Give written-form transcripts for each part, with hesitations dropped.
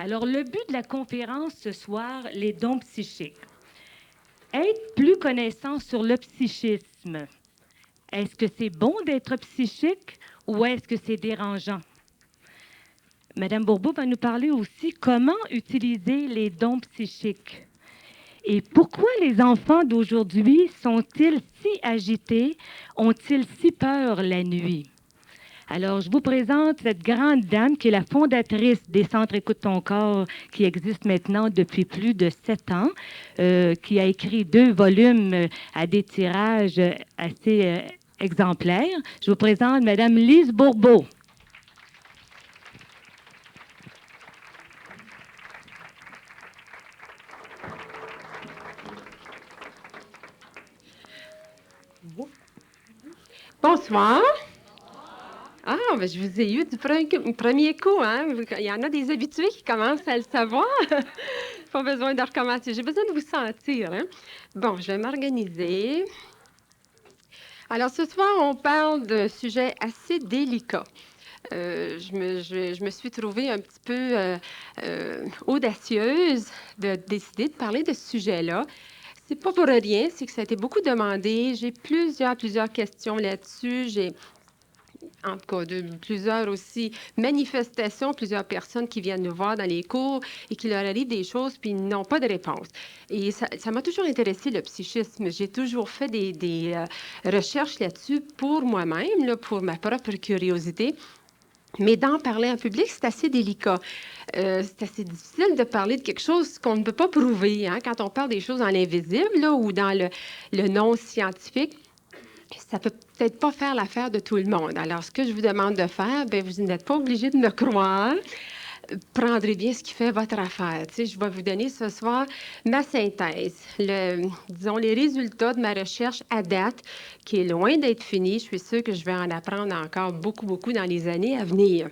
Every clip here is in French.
Alors, le but de la conférence ce soir, les dons psychiques. Être plus connaissant sur le psychisme. Est-ce que c'est bon d'être psychique ou est-ce que c'est dérangeant? Madame Bourbeau va nous parler aussi comment utiliser les dons psychiques. Et pourquoi les enfants d'aujourd'hui sont-ils si agités, ont-ils si peur la nuit? Alors, je vous présente cette grande dame qui est la fondatrice des Centres Écoute ton corps qui existent maintenant depuis plus de 7 ans, qui a écrit 2 volumes à des tirages assez exemplaires. Je vous présente Madame Lise Bourbeau. Bonsoir. Ah, ben, je vous ai eu du premier coup, hein? Il y en a des habitués qui commencent à le savoir. Pas besoin de recommencer. J'ai besoin de vous sentir, hein? Bon, je vais m'organiser. Alors, ce soir, on parle d'un sujet assez délicat. Je me suis trouvée un petit peu audacieuse de décider de parler de ce sujet-là. C'est pas pour rien, c'est que ça a été beaucoup demandé. J'ai plusieurs questions là-dessus. J'ai en tout cas, plusieurs aussi manifestations, plusieurs personnes qui viennent nous voir dans les cours et qui leur arrivent des choses, puis ils n'ont pas de réponse. Et ça m'a toujours intéressé, le psychisme. J'ai toujours fait des recherches là-dessus pour moi-même, là, pour ma propre curiosité. Mais d'en parler en public, c'est assez délicat. C'est assez difficile de parler de quelque chose qu'on ne peut pas prouver. Hein? Quand on parle des choses dans l'invisible là, ou dans le non scientifique, ça peut peut-être pas faire l'affaire de tout le monde. Alors, ce que je vous demande de faire, bien, vous n'êtes pas obligé de me croire. Prendrez bien ce qui fait votre affaire. Tu sais, je vais vous donner ce soir ma synthèse, disons les résultats de ma recherche à date, qui est loin d'être finie. Je suis sûre que je vais en apprendre encore beaucoup dans les années à venir.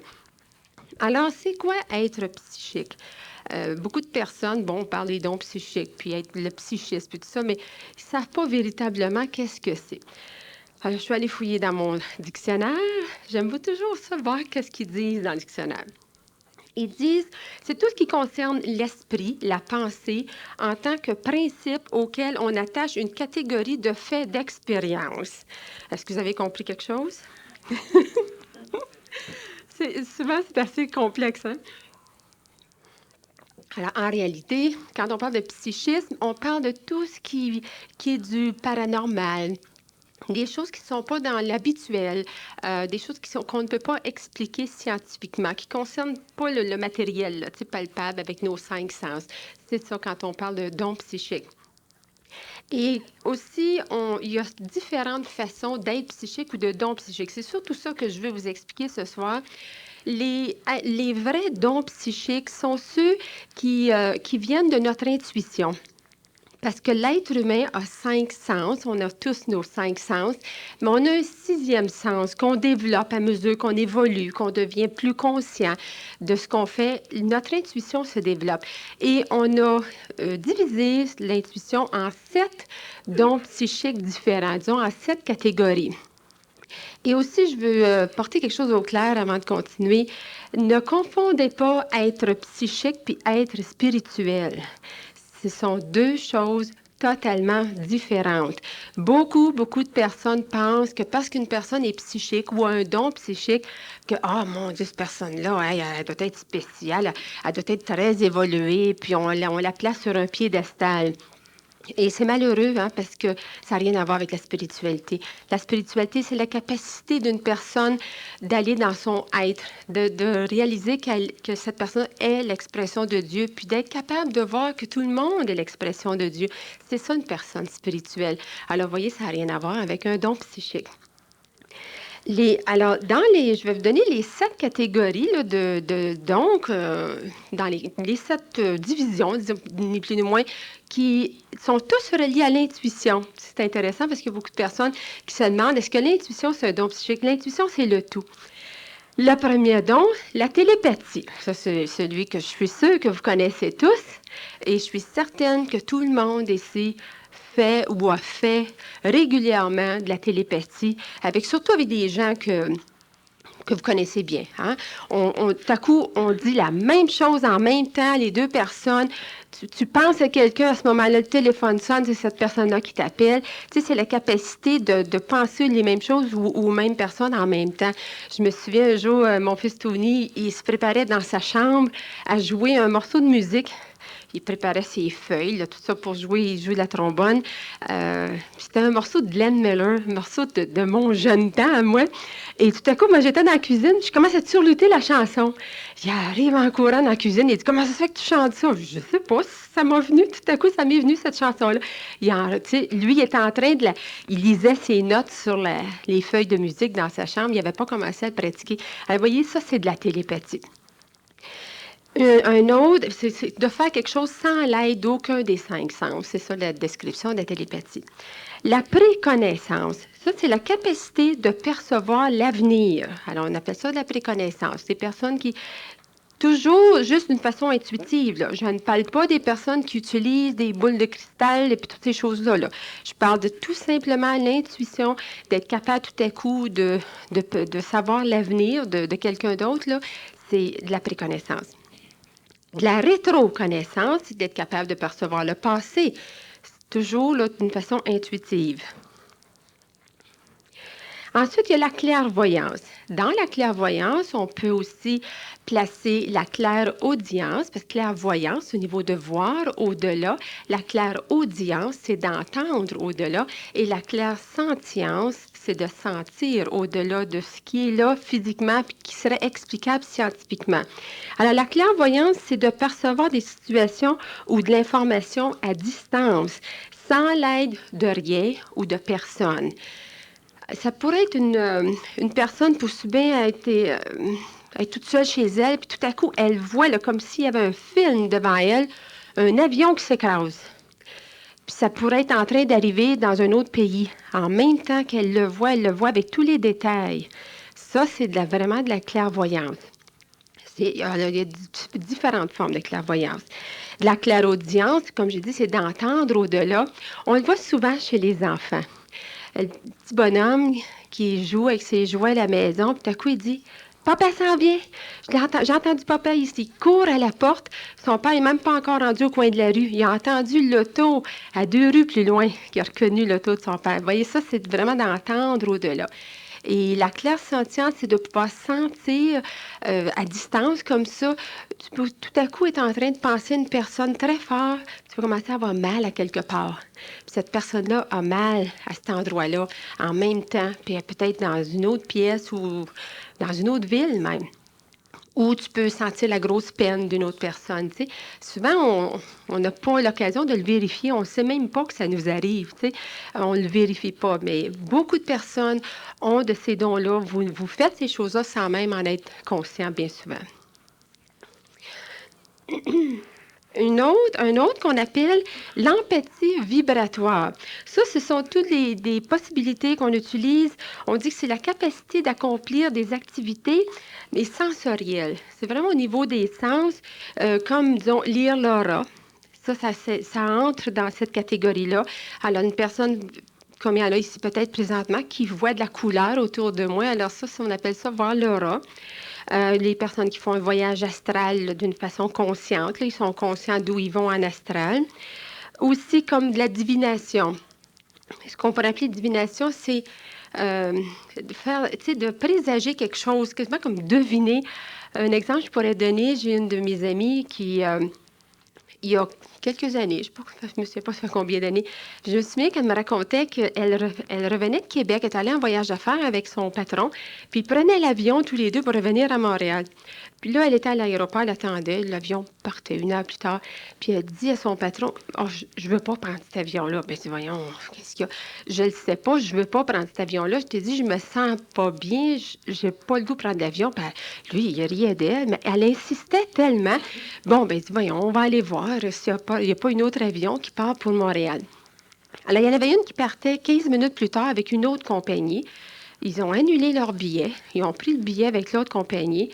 Alors, c'est quoi être psychique? Beaucoup de personnes, bon, parlent des dons psychiques, puis être le psychisme, puis tout ça, mais ils ne savent pas véritablement qu'est-ce que c'est. Alors, je suis allée fouiller dans mon dictionnaire. J'aime toujours savoir qu'est-ce qu'ils disent dans le dictionnaire. Ils disent, c'est tout ce qui concerne l'esprit, la pensée, en tant que principe auquel on attache une catégorie de faits d'expérience. Est-ce que vous avez compris quelque chose? Souvent, c'est assez complexe, hein? Alors, en réalité, quand on parle de psychisme, on parle de tout ce qui est du paranormal, des choses qui ne sont pas dans l'habituel, des choses qu'on ne peut pas expliquer scientifiquement, qui ne concernent pas le matériel là, palpable avec nos 5 sens. C'est ça quand on parle de dons psychiques. Et aussi, il y a différentes façons d'être psychique ou de dons psychiques. C'est surtout ça que je veux vous expliquer ce soir. Les vrais dons psychiques sont ceux qui viennent de notre intuition. Parce que l'être humain a 5 sens, on a tous nos 5 sens, mais on a un 6e sens qu'on développe à mesure qu'on évolue, qu'on devient plus conscient de ce qu'on fait. Notre intuition se développe. Et on a divisé l'intuition en 7 dons psychiques différents, disons en 7 catégories. Et aussi, je veux porter quelque chose au clair avant de continuer. Ne confondez pas être psychique puis être spirituel. Ce sont 2 choses totalement différentes. Beaucoup de personnes pensent que parce qu'une personne est psychique ou a un don psychique, que, oh mon Dieu, cette personne-là, elle doit être spéciale, elle doit être très évoluée, puis on la place sur un piédestal. Et c'est malheureux, hein, parce que ça n'a rien à voir avec la spiritualité. La spiritualité, c'est la capacité d'une personne d'aller dans son être, de réaliser que cette personne est l'expression de Dieu, puis d'être capable de voir que tout le monde est l'expression de Dieu. C'est ça, une personne spirituelle. Alors, vous voyez, ça n'a rien à voir avec un don psychique. Alors, je vais vous donner les 7 catégories là, donc, dans les 7 divisions, disons, ni plus ni moins, qui sont tous reliés à l'intuition. C'est intéressant parce qu'il y a beaucoup de personnes qui se demandent, est-ce que l'intuition, c'est un don psychique? L'intuition, c'est le tout. Le premier don, la télépathie. Ça, c'est celui que je suis sûre que vous connaissez tous. Et je suis certaine que tout le monde ici fait ou a fait régulièrement de la télépathie, surtout avec des gens que que vous connaissez bien. Hein? Tout à coup, on dit la même chose en même temps, les deux personnes. Tu penses à quelqu'un, à ce moment-là, le téléphone sonne, c'est cette personne-là qui t'appelle. Tu sais, c'est la capacité de penser les mêmes choses ou aux mêmes personnes en même temps. Je me souviens un jour, mon fils Tony, il se préparait dans sa chambre à jouer un morceau de musique. Il préparait ses feuilles, là, tout ça pour jouer. Il jouait de la trombone. C'était un morceau de Glenn Miller, un morceau de mon jeune temps à moi. Et tout à coup, moi, j'étais dans la cuisine, je commence à surluter la chanson. Il arrive en courant dans la cuisine, il dit « Comment ça se fait que tu chantes ça? » Je sais pas, ça m'a venu, tout à coup, ça m'est venu, cette chanson-là. Lui, il était en train il lisait ses notes sur les feuilles de musique dans sa chambre. Il n'avait pas commencé à le pratiquer. Alors, vous voyez, ça, c'est de la télépathie. Un autre, c'est de faire quelque chose sans l'aide d'aucun des 5 sens. C'est ça la description de la télépathie. La préconnaissance, ça, c'est la capacité de percevoir l'avenir. Alors, on appelle ça de la préconnaissance. Des personnes qui, toujours juste d'une façon intuitive, là. Je ne parle pas des personnes qui utilisent des boules de cristal et puis toutes ces choses-là. Là. Je parle de tout simplement l'intuition, d'être capable tout à coup de savoir l'avenir de quelqu'un d'autre. Là. C'est de la préconnaissance. De la rétroconnaissance, c'est d'être capable de percevoir le passé, toujours d'une façon intuitive. Ensuite, il y a la clairvoyance. Dans la clairvoyance, on peut aussi placer la clairaudience, parce que clairvoyance, au niveau de voir au-delà, la clairaudience, c'est d'entendre au-delà, et la clairsentience, c'est de sentir au-delà de ce qui est là physiquement puis qui serait explicable scientifiquement. Alors, la clairvoyance, c'est de percevoir des situations ou de l'information à distance, sans l'aide de rien ou de personne. Ça pourrait être une personne pour bien être toute seule chez elle, puis tout à coup, elle voit là, comme s'il y avait un film devant elle, un avion qui s'écrase. Puis ça pourrait être en train d'arriver dans un autre pays. En même temps qu'elle le voit, elle le voit avec tous les détails. Ça, c'est vraiment de la clairvoyance. Il y a différentes formes de clairvoyance. De la clairaudience, comme j'ai dit, c'est d'entendre au-delà. On le voit souvent chez les enfants. Le petit bonhomme qui joue avec ses jouets à la maison, puis tout à coup, il dit « Papa s'en vient! » J'ai entendu papa ici. Il court à la porte. Son père n'est même pas encore rendu au coin de la rue. Il a entendu l'auto à 2 rues plus loin, qui a reconnu l'auto de son père. Vous voyez, ça, c'est vraiment d'entendre au-delà. Et la clairsentience, c'est de pouvoir sentir à distance comme ça. Tu peux tout à coup être en train de penser à une personne très fort. Tu peux commencer à avoir mal à quelque part. Puis cette personne-là a mal à cet endroit-là en même temps. Puis peut-être dans une autre pièce ou dans une autre ville même. Ou tu peux sentir la grosse peine d'une autre personne. Tu sais. Souvent, on n'a pas l'occasion de le vérifier. On ne sait même pas que ça nous arrive. Tu sais. On ne le vérifie pas. Mais beaucoup de personnes ont de ces dons-là. Vous faites ces choses-là sans même en être conscient bien souvent. Un autre qu'on appelle l'empathie vibratoire. Ça, ce sont toutes des possibilités qu'on utilise. On dit que c'est la capacité d'accomplir des activités, mais sensorielles. C'est vraiment au niveau des sens, comme, disons, lire l'aura. Ça entre dans cette catégorie-là. Alors, une personne, comme il y en a ici peut-être présentement, qui voit de la couleur autour de moi, alors ça on appelle ça voir l'aura. Les personnes qui font un voyage astral là, d'une façon consciente, là, ils sont conscients d'où ils vont en astral. Aussi comme de la divination. Ce qu'on pourrait appeler divination, c'est de présager quelque chose, quasiment comme deviner. Un exemple, je pourrais donner, j'ai une de mes amies qui, il y a quelques années, je ne me souviens pas ça fait combien d'années, je me souviens qu'elle me racontait qu'elle revenait de Québec, elle est allée en voyage d'affaires avec son patron, puis ils prenaient l'avion tous les deux pour revenir à Montréal. Puis là, elle était à l'aéroport, elle attendait, l'avion partait 1 heure plus tard, puis elle dit à son patron, « Oh, je ne veux pas prendre cet avion-là. » Ben, voyons, qu'est-ce qu'il y a? Je ne le sais pas, je ne veux pas prendre cet avion-là. Je t'ai dit, je me sens pas bien, je n'ai pas le goût de prendre l'avion. Puis lui, il riait d'elle, mais elle insistait tellement. Bon, ben, voyons, on va aller voir s'il n'y a pas une autre avion qui part pour Montréal. Alors, il y en avait une qui partait 15 minutes plus tard avec une autre compagnie. Ils ont annulé leur billet. Ils ont pris le billet avec l'autre compagnie.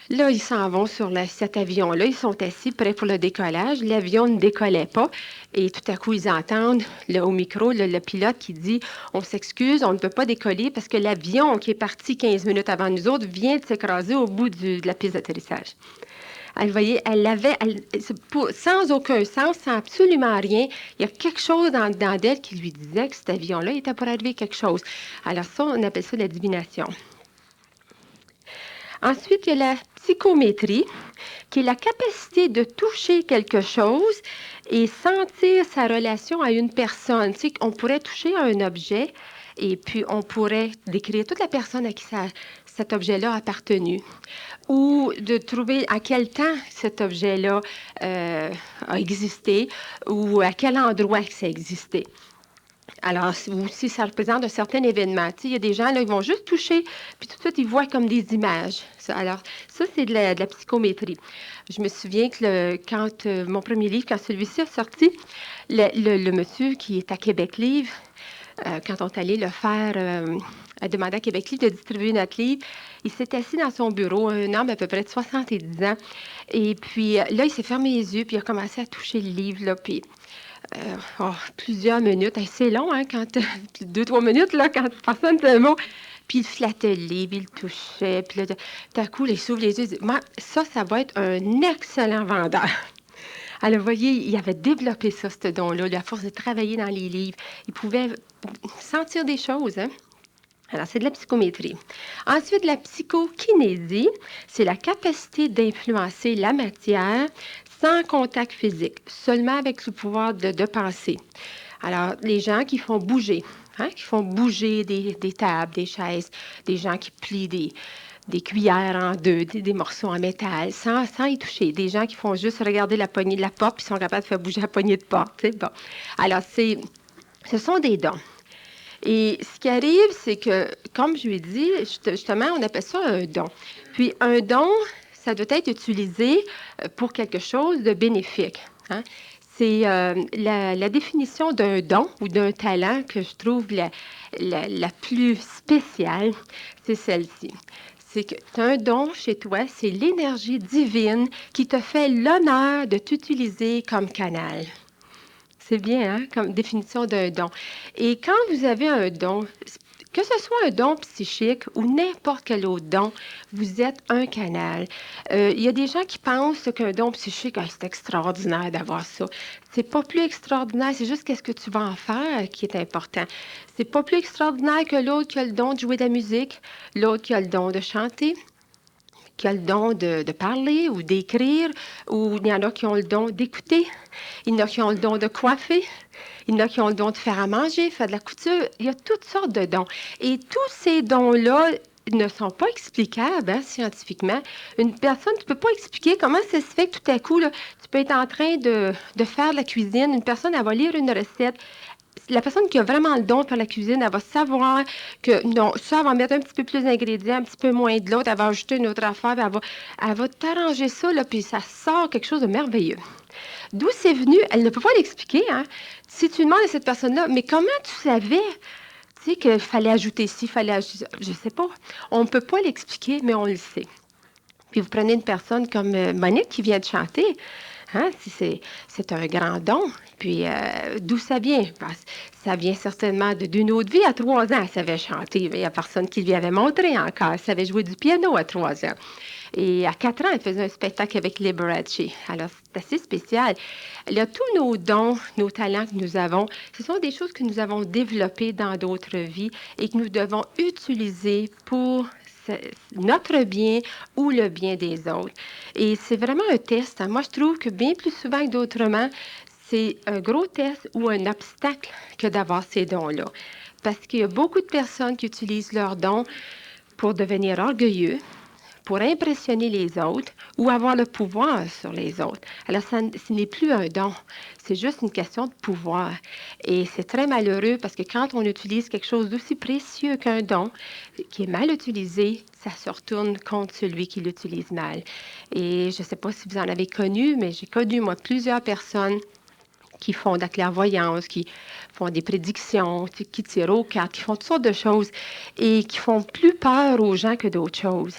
Là, ils s'en vont sur cet avion-là. Ils sont assis, prêts pour le décollage. L'avion ne décollait pas. Et tout à coup, ils entendent au micro le pilote qui dit: On s'excuse, on ne peut pas décoller parce que l'avion qui est parti 15 minutes avant nous autres vient de s'écraser au bout de la piste d'atterrissage. Vous voyez, sans aucun sens, sans absolument rien. Il y a quelque chose dans d'elle qui lui disait que cet avion-là était pour arriver quelque chose. Alors ça, on appelle ça la divination. Ensuite, il y a la psychométrie, qui est la capacité de toucher quelque chose et sentir sa relation à une personne. Tu sais, on pourrait toucher à un objet et puis on pourrait décrire toute la personne à qui cet objet-là a appartenu, ou de trouver à quel temps cet objet-là a existé ou à quel endroit que ça existait. Alors, si ça représente un certain événement, il y a des gens, là, ils vont juste toucher, puis tout de suite, ils voient comme des images. Alors, ça, c'est de la psychométrie. Je me souviens que quand mon premier livre, quand celui-ci est sorti, le monsieur qui est à Québec Livre, quand on est allé le faire, a demandé à Québec Livre de distribuer notre livre, il s'est assis dans son bureau, un homme à peu près de 70 ans, et puis là, il s'est fermé les yeux, puis il a commencé à toucher le livre, là, puis plusieurs minutes. C'est long, hein, quand 2-3 minutes, là, quand personne ne dit un mot. Puis il flattait le livre, il le touchait. Puis là, tout à coup, il s'ouvre les yeux. Il dit: Moi, ça va être un excellent vendeur. Alors, vous voyez, il avait développé ça, ce don-là, à force de travailler dans les livres. Il pouvait sentir des choses, hein? Alors, c'est de la psychométrie. Ensuite, la psychokinésie, c'est la capacité d'influencer la matière sans contact physique, seulement avec le pouvoir de penser. Alors, les gens qui font bouger, qui font bouger des tables, des chaises, des gens qui plient des cuillères en deux, des morceaux en métal, sans y toucher. Des gens qui font juste regarder la poignée de la porte, puis sont capables de faire bouger la poignée de porte. Bon. Alors, ce sont des dons. Et ce qui arrive, c'est que, comme je lui ai dit, justement, on appelle ça un don. Puis, un don, ça doit être utilisé pour quelque chose de bénéfique. Hein? C'est la définition d'un don ou d'un talent que je trouve la plus spéciale, c'est celle-ci. C'est que tu as un don chez toi, c'est l'énergie divine qui te fait l'honneur de t'utiliser comme canal. C'est bien, hein, comme définition d'un don. Et quand vous avez un don, que ce soit un don psychique ou n'importe quel autre don, vous êtes un canal. Il y a des gens qui pensent qu'un don psychique, c'est extraordinaire d'avoir ça. C'est pas plus extraordinaire, c'est juste qu'est-ce que tu vas en faire qui est important. C'est pas plus extraordinaire que l'autre qui a le don de jouer de la musique, l'autre qui a le don de chanter, qui a le don de parler ou d'écrire, ou il y en a qui ont le don d'écouter, il y en a qui ont le don de coiffer, il y en a qui ont le don de faire à manger, faire de la couture. Il y a toutes sortes de dons. Et tous ces dons-là ne sont pas explicables scientifiquement. Une personne, tu ne peux pas expliquer comment ça se fait que tout à coup, là, tu peux être en train de faire de la cuisine. Une personne, elle va lire une recette. La personne qui a vraiment le don pour la cuisine, elle va savoir que non, ça, elle va mettre un petit peu plus d'ingrédients, un petit peu moins de l'autre, elle va ajouter une autre affaire, elle va t'arranger ça, là, puis ça sort quelque chose de merveilleux. D'où c'est venu, elle ne peut pas l'expliquer. Hein? Si tu demandes à cette personne-là, mais comment tu savais, tu sais, qu'il fallait ajouter ci, il fallait ajouter ça, je ne sais pas. On ne peut pas l'expliquer, mais on le sait. Puis vous prenez une personne comme Monique qui vient de chanter. Hein? C'est un grand don. Puis, d'où ça vient? Ça vient certainement d'une autre vie. À 3 ans, elle savait chanter. Il n'y a personne qui lui avait montré encore. Elle savait jouer du piano à 3 ans. Et à 4 ans, elle faisait un spectacle avec Liberace. Alors, c'est assez spécial. Là, tous nos dons, nos talents que nous avons, ce sont des choses que nous avons développées dans d'autres vies et que nous devons utiliser pour notre bien ou le bien des autres. Et c'est vraiment un test. Moi, je trouve que bien plus souvent que d'autrement, c'est un gros test ou un obstacle que d'avoir ces dons-là. Parce qu'il y a beaucoup de personnes qui utilisent leurs dons pour devenir orgueilleux, pour impressionner les autres ou avoir le pouvoir sur les autres. Alors, ce n'est plus un don, c'est juste une question de pouvoir. Et c'est très malheureux parce que quand on utilise quelque chose d'aussi précieux qu'un don, qui est mal utilisé, ça se retourne contre celui qui l'utilise mal. Et je ne sais pas si vous en avez connu, mais j'ai connu, moi, plusieurs personnes qui font de la clairvoyance, qui font des prédictions, qui tirent aux cartes, qui font toutes sortes de choses et qui font plus peur aux gens que d'autres choses.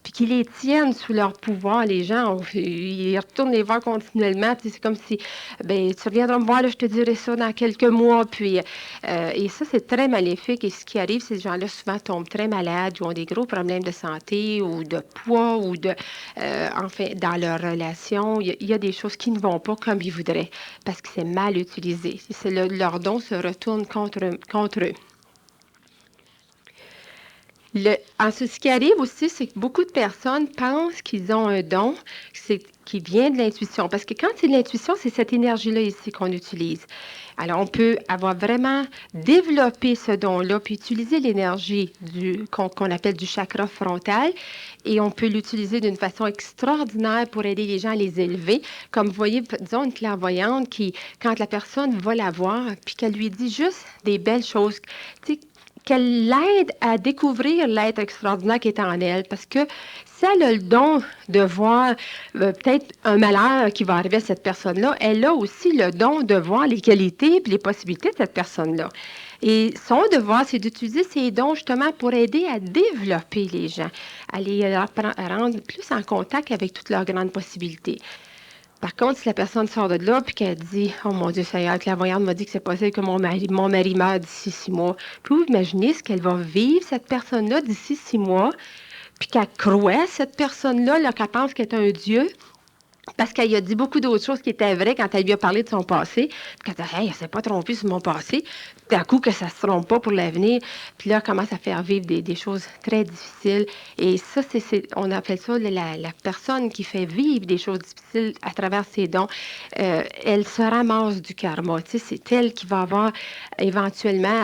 puis qui les tiennent sous leur pouvoir. Les gens, ils retournent les voir continuellement. C'est comme si, ben, tu reviendras me voir, là, je te dirai ça dans quelques mois. Puis, et ça, c'est très maléfique. Et ce qui arrive, ces gens-là souvent tombent très malades ou ont des gros problèmes de santé ou de poids ou enfin, dans leur relation, il y a des choses qui ne vont pas comme ils voudraient parce que c'est mal utilisé. Leur don se retourne contre eux. Ce qui arrive aussi, c'est que beaucoup de personnes pensent qu'ils ont un don qui vient de l'intuition. Parce que quand c'est de l'intuition, c'est cette énergie-là ici qu'on utilise. Alors, on peut avoir vraiment développé ce don-là, puis utiliser l'énergie qu'on appelle du chakra frontal, et on peut l'utiliser d'une façon extraordinaire pour aider les gens à les élever. Comme vous voyez, disons, une clairvoyante qui, quand la personne va la voir, puis qu'elle lui dit juste des belles choses, tu sais, qu'elle l'aide à découvrir l'être extraordinaire qui est en elle. Parce que si elle a le don de voir peut-être un malheur qui va arriver à cette personne-là, elle a aussi le don de voir les qualités et les possibilités de cette personne-là. Et son devoir, c'est d'utiliser ses dons justement pour aider à développer les gens, à les rendre plus en contact avec toutes leurs grandes possibilités. Par contre, si la personne sort de là et qu'elle dit « Oh mon Dieu, Seigneur, la voyante m'a dit que c'est possible que mon mari meure d'ici 6 mois. » Puis vous imaginez ce qu'elle va vivre, cette personne-là, d'ici 6 mois, puis qu'elle croit, cette personne-là, là, qu'elle pense qu'elle est un Dieu, parce qu'elle a dit beaucoup d'autres choses qui étaient vraies quand elle lui a parlé de son passé. Puis qu'elle dit « Hey, elle ne s'est pas trompée sur mon passé. » D'un coup, que ça ne se trompe pas pour l'avenir. Puis là, elle commence à faire vivre des choses très difficiles. Et ça, on appelle ça la personne qui fait vivre des choses difficiles à travers ses dons. Elle se ramasse du karma. Tu sais, c'est elle qui va avoir éventuellement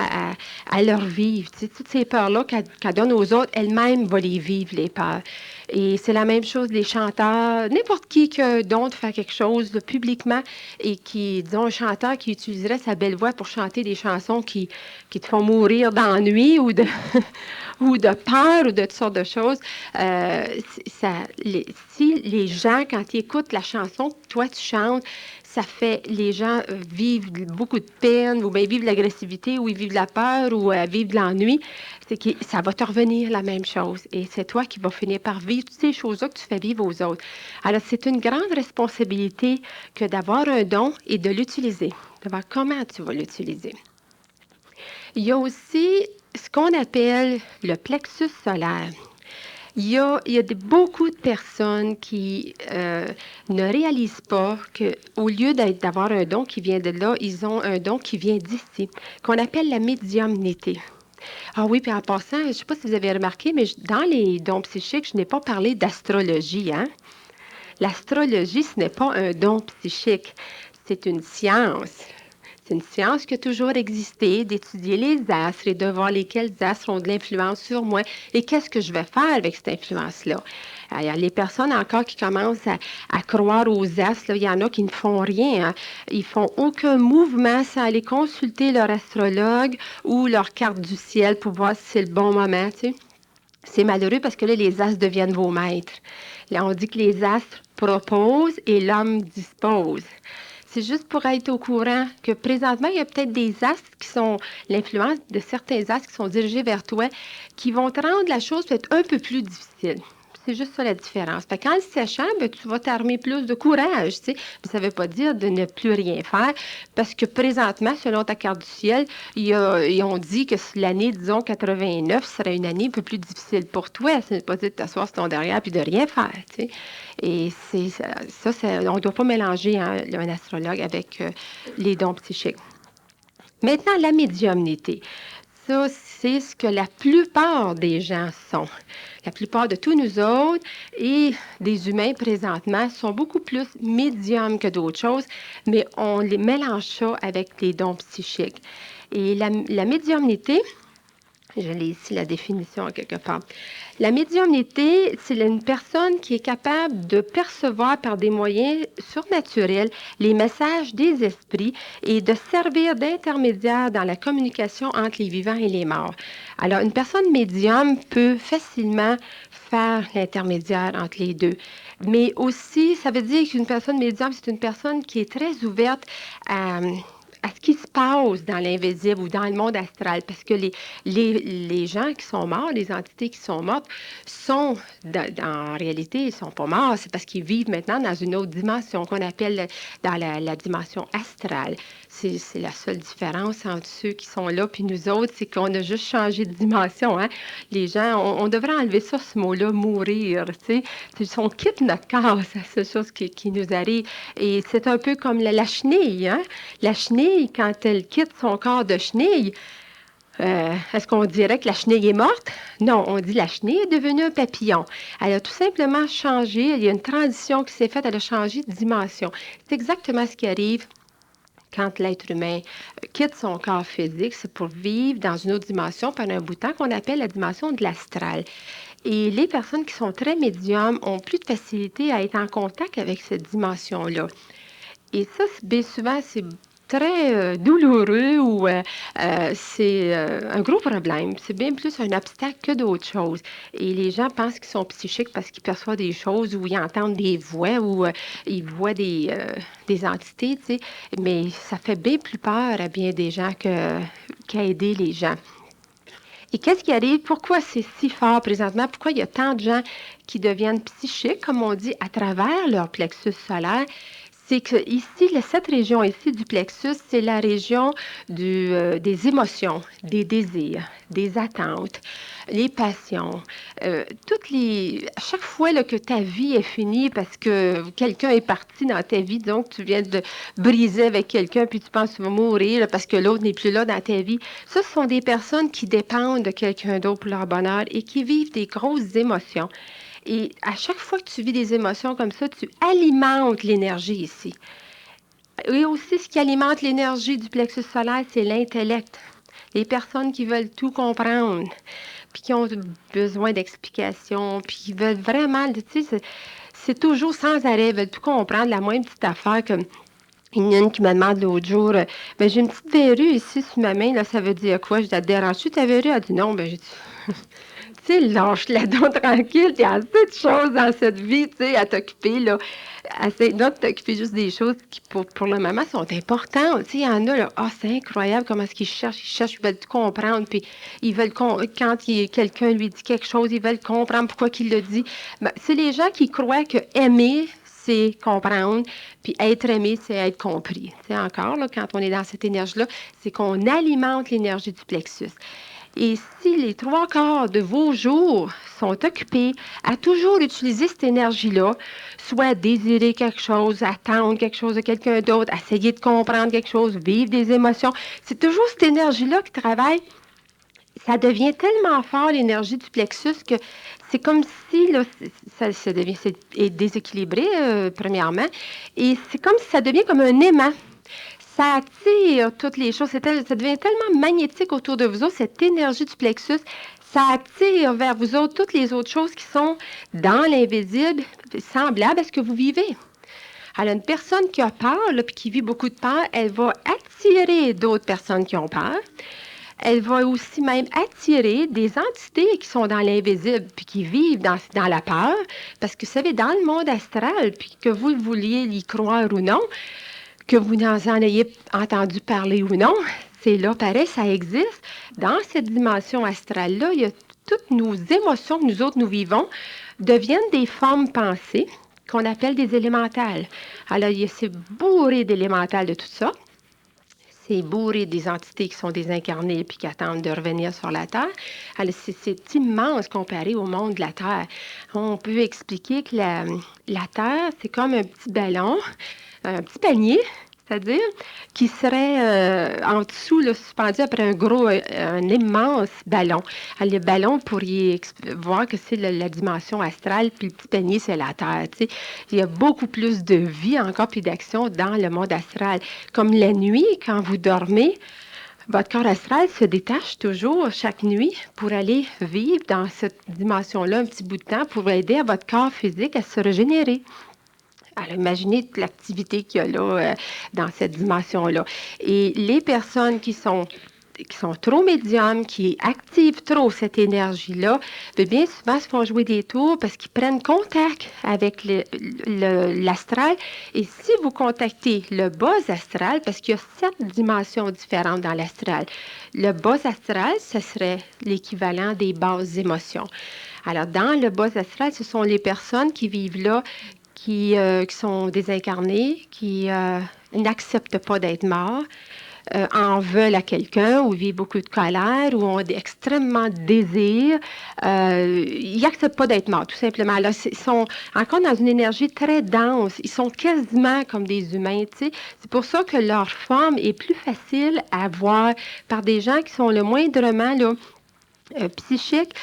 à leur vivre. Tu sais, toutes ces peurs-là qu'elle donne aux autres, elle-même va les vivre, les peurs. Et c'est la même chose, les chanteurs, n'importe qui a un don de faire quelque chose publiquement et qui, disons, un chanteur qui utiliserait sa belle voix pour chanter des chansons qui te font mourir d'ennui ou de, ou de peur ou de toutes sortes de choses. Si les gens, quand ils écoutent la chanson que toi tu chantes, ça fait les gens vivent beaucoup de peine ou bien vivent de l'agressivité ou ils vivent de la peur ou vivent de l'ennui, c'est que ça va te revenir la même chose. Et c'est toi qui vas finir par vivre toutes ces choses-là que tu fais vivre aux autres. Alors, c'est une grande responsabilité que d'avoir un don et de l'utiliser, de voir comment tu vas l'utiliser. Il y a aussi ce qu'on appelle le plexus solaire. Il y a beaucoup de personnes qui ne réalisent pas qu'au lieu d'avoir un don qui vient de là, ils ont un don qui vient d'ici, qu'on appelle la médiumnité. Ah oui, puis en passant, je ne sais pas si vous avez remarqué, mais dans les dons psychiques, je n'ai pas parlé d'astrologie. Hein? L'astrologie, ce n'est pas un don psychique, c'est une science. C'est une science qui a toujours existé, d'étudier les astres et de voir lesquels astres ont de l'influence sur moi et qu'est-ce que je vais faire avec cette influence-là. Il y a les personnes encore qui commencent à croire aux astres. Là, il y en a qui ne font rien. Hein. Ils font aucun mouvement sans aller consulter leur astrologue ou leur carte du ciel pour voir si c'est le bon moment. Tu sais. C'est malheureux parce que là, les astres deviennent vos maîtres. Là, on dit que les astres proposent et l'homme dispose. C'est juste pour être au courant que présentement, il y a peut-être des astres qui sont, l'influence de certains astres qui sont dirigés vers toi, qui vont te rendre la chose peut-être un peu plus difficile. C'est juste ça la différence. Fait qu'en le sachant, ben, tu vas t'armer plus de courage. Tu sais. Ça ne veut pas dire de ne plus rien faire, parce que présentement, selon ta carte du ciel, ils ont dit que l'année, disons, 89 serait une année un peu plus difficile pour toi. Ça ne veut pas dire de t'asseoir sur ton derrière puis de rien faire. Tu sais. Et on ne doit pas mélanger un astrologue avec les dons psychiques. Maintenant, la médiumnité. Ça, c'est ce que la plupart des gens sont. La plupart de tous nous autres et des humains présentement sont beaucoup plus médiums que d'autres choses, mais on les mélange ça avec les dons psychiques. Et la médiumnité, je l'ai ici la définition quelque part. La médiumnité, c'est une personne qui est capable de percevoir par des moyens surnaturels les messages des esprits et de servir d'intermédiaire dans la communication entre les vivants et les morts. Alors, une personne médium peut facilement faire l'intermédiaire entre les deux. Mais aussi, ça veut dire qu'une personne médium, c'est une personne qui est très ouverte à ce qui se passe dans l'invisible ou dans le monde astral. Parce que les gens qui sont morts, les entités qui sont mortes, en réalité, ils ne sont pas morts. C'est parce qu'ils vivent maintenant dans une autre dimension qu'on appelle dans la dimension astrale. C'est la seule différence entre ceux qui sont là puis nous autres, c'est qu'on a juste changé de dimension. Hein? Les gens, on devrait enlever ça, ce mot-là, mourir. Tu sais, on quitte notre corps, c'est la seule chose qui nous arrive. Et c'est un peu comme la chenille. Hein? La chenille, quand elle quitte son corps de chenille, est-ce qu'on dirait que la chenille est morte? Non, on dit la chenille est devenue un papillon. Elle a tout simplement changé. Il y a une transition qui s'est faite. Elle a changé de dimension. C'est exactement ce qui arrive quand l'être humain quitte son corps physique. C'est pour vivre dans une autre dimension pendant un bout de temps qu'on appelle la dimension de l'astral. Et les personnes qui sont très médiums ont plus de facilité à être en contact avec cette dimension-là. Et ça, bien souvent, c'est très douloureux ou c'est un gros problème. C'est bien plus un obstacle que d'autres choses. Et les gens pensent qu'ils sont psychiques parce qu'ils perçoivent des choses ou ils entendent des voix ou ils voient des entités, tu sais. Mais ça fait bien plus peur à bien des gens qu'à aider les gens. Et qu'est-ce qui arrive? Pourquoi c'est si fort présentement? Pourquoi il y a tant de gens qui deviennent psychiques, comme on dit, à travers leur plexus solaire? C'est que ici, cette région ici du plexus, c'est la région des émotions, des désirs, des attentes, les passions. À chaque fois là, que ta vie est finie parce que quelqu'un est parti dans ta vie, donc tu viens de briser avec quelqu'un, puis tu penses que tu vas mourir là, parce que l'autre n'est plus là dans ta vie. Ça, ce sont des personnes qui dépendent de quelqu'un d'autre pour leur bonheur et qui vivent des grosses émotions. Et à chaque fois que tu vis des émotions comme ça, tu alimentes l'énergie ici. Et aussi, ce qui alimente l'énergie du plexus solaire, c'est l'intellect. Les personnes qui veulent tout comprendre, puis qui ont besoin d'explications, puis qui veulent vraiment, tu sais, c'est toujours sans arrêt, ils veulent tout comprendre, la moindre petite affaire comme... Il y en a une qui me demande l'autre jour, ben, j'ai une petite verrue ici sur ma main, là, ça veut dire quoi? Je dis, dérange-tu ta verrue? Elle dit non, ben, j'ai dit, tu sais, lâche-la donc tranquille, il y a assez de choses dans cette vie, tu sais, à t'occuper, là. Essaye donc de t'occuper juste des choses qui, pour le moment, sont importantes. Tu sais, il y en a, là, c'est incroyable comment est-ce qu'ils cherchent, ils veulent tout comprendre, puis ils veulent, quand quelqu'un lui dit quelque chose, ils veulent comprendre pourquoi il le dit. Ben, c'est les gens qui croient que aimer, c'est comprendre, puis être aimé, c'est être compris. Tu sais, encore, là, quand on est dans cette énergie-là, c'est qu'on alimente l'énergie du plexus. Et si les 3/4 de vos jours sont occupés à toujours utiliser cette énergie-là, soit désirer quelque chose, attendre quelque chose de quelqu'un d'autre, essayer de comprendre quelque chose, vivre des émotions, c'est toujours cette énergie-là qui travaille. Ça devient tellement fort, l'énergie du plexus, que c'est comme si là, ça devient est déséquilibré, premièrement, et c'est comme si ça devient comme un aimant. Ça attire toutes les choses. Ça devient tellement magnétique autour de vous autres, cette énergie du plexus. Ça attire vers vous autres toutes les autres choses qui sont dans l'invisible, semblables à ce que vous vivez. Alors, une personne qui a peur, puis qui vit beaucoup de peur, elle va attirer d'autres personnes qui ont peur. Elle va aussi même attirer des entités qui sont dans l'invisible, puis qui vivent dans la peur. Parce que, vous savez, dans le monde astral, puis que vous vouliez y croire ou non, que vous en ayez entendu parler ou non, c'est là, pareil, ça existe. Dans cette dimension astrale-là, il y a toutes nos émotions que nous autres, nous vivons, deviennent des formes pensées qu'on appelle des élémentales. Alors, c'est bourré d'élémentales de tout ça. C'est bourré des entités qui sont désincarnées puis qui attendent de revenir sur la Terre. Alors, c'est immense comparé au monde de la Terre. On peut expliquer que la Terre, c'est comme un petit ballon, un petit panier, c'est-à-dire, qui serait en dessous, là, suspendu après un immense ballon. Alors, le ballon, vous pourriez voir que c'est la dimension astrale, puis le petit panier, c'est la Terre. Tu sais. Il y a beaucoup plus de vie encore, puis d'action dans le monde astral. Comme la nuit, quand vous dormez, votre corps astral se détache toujours chaque nuit pour aller vivre dans cette dimension-là un petit bout de temps pour aider à votre corps physique à se régénérer. Alors, imaginez toute l'activité qu'il y a là, dans cette dimension-là. Et les personnes qui sont qui sont trop médiums, qui activent trop cette énergie-là, bien souvent se font jouer des tours parce qu'ils prennent contact avec l'astral. Et si vous contactez le bas astral, parce qu'il y a 7 dimensions différentes dans l'astral, le bas astral, ce serait l'équivalent des basses émotions. Alors, dans le bas astral, ce sont les personnes qui vivent là, qui sont désincarnées, qui n'acceptent pas d'être morts, en veulent à quelqu'un ou vivent beaucoup de colère ou ont extrêmement de désir. Ils n'acceptent pas d'être morts, tout simplement. Là, ils sont encore dans une énergie très dense. Ils sont quasiment comme des humains, tu sais. C'est pour ça que leur forme est plus facile à voir par des gens qui sont le moindrement, là, psychiques,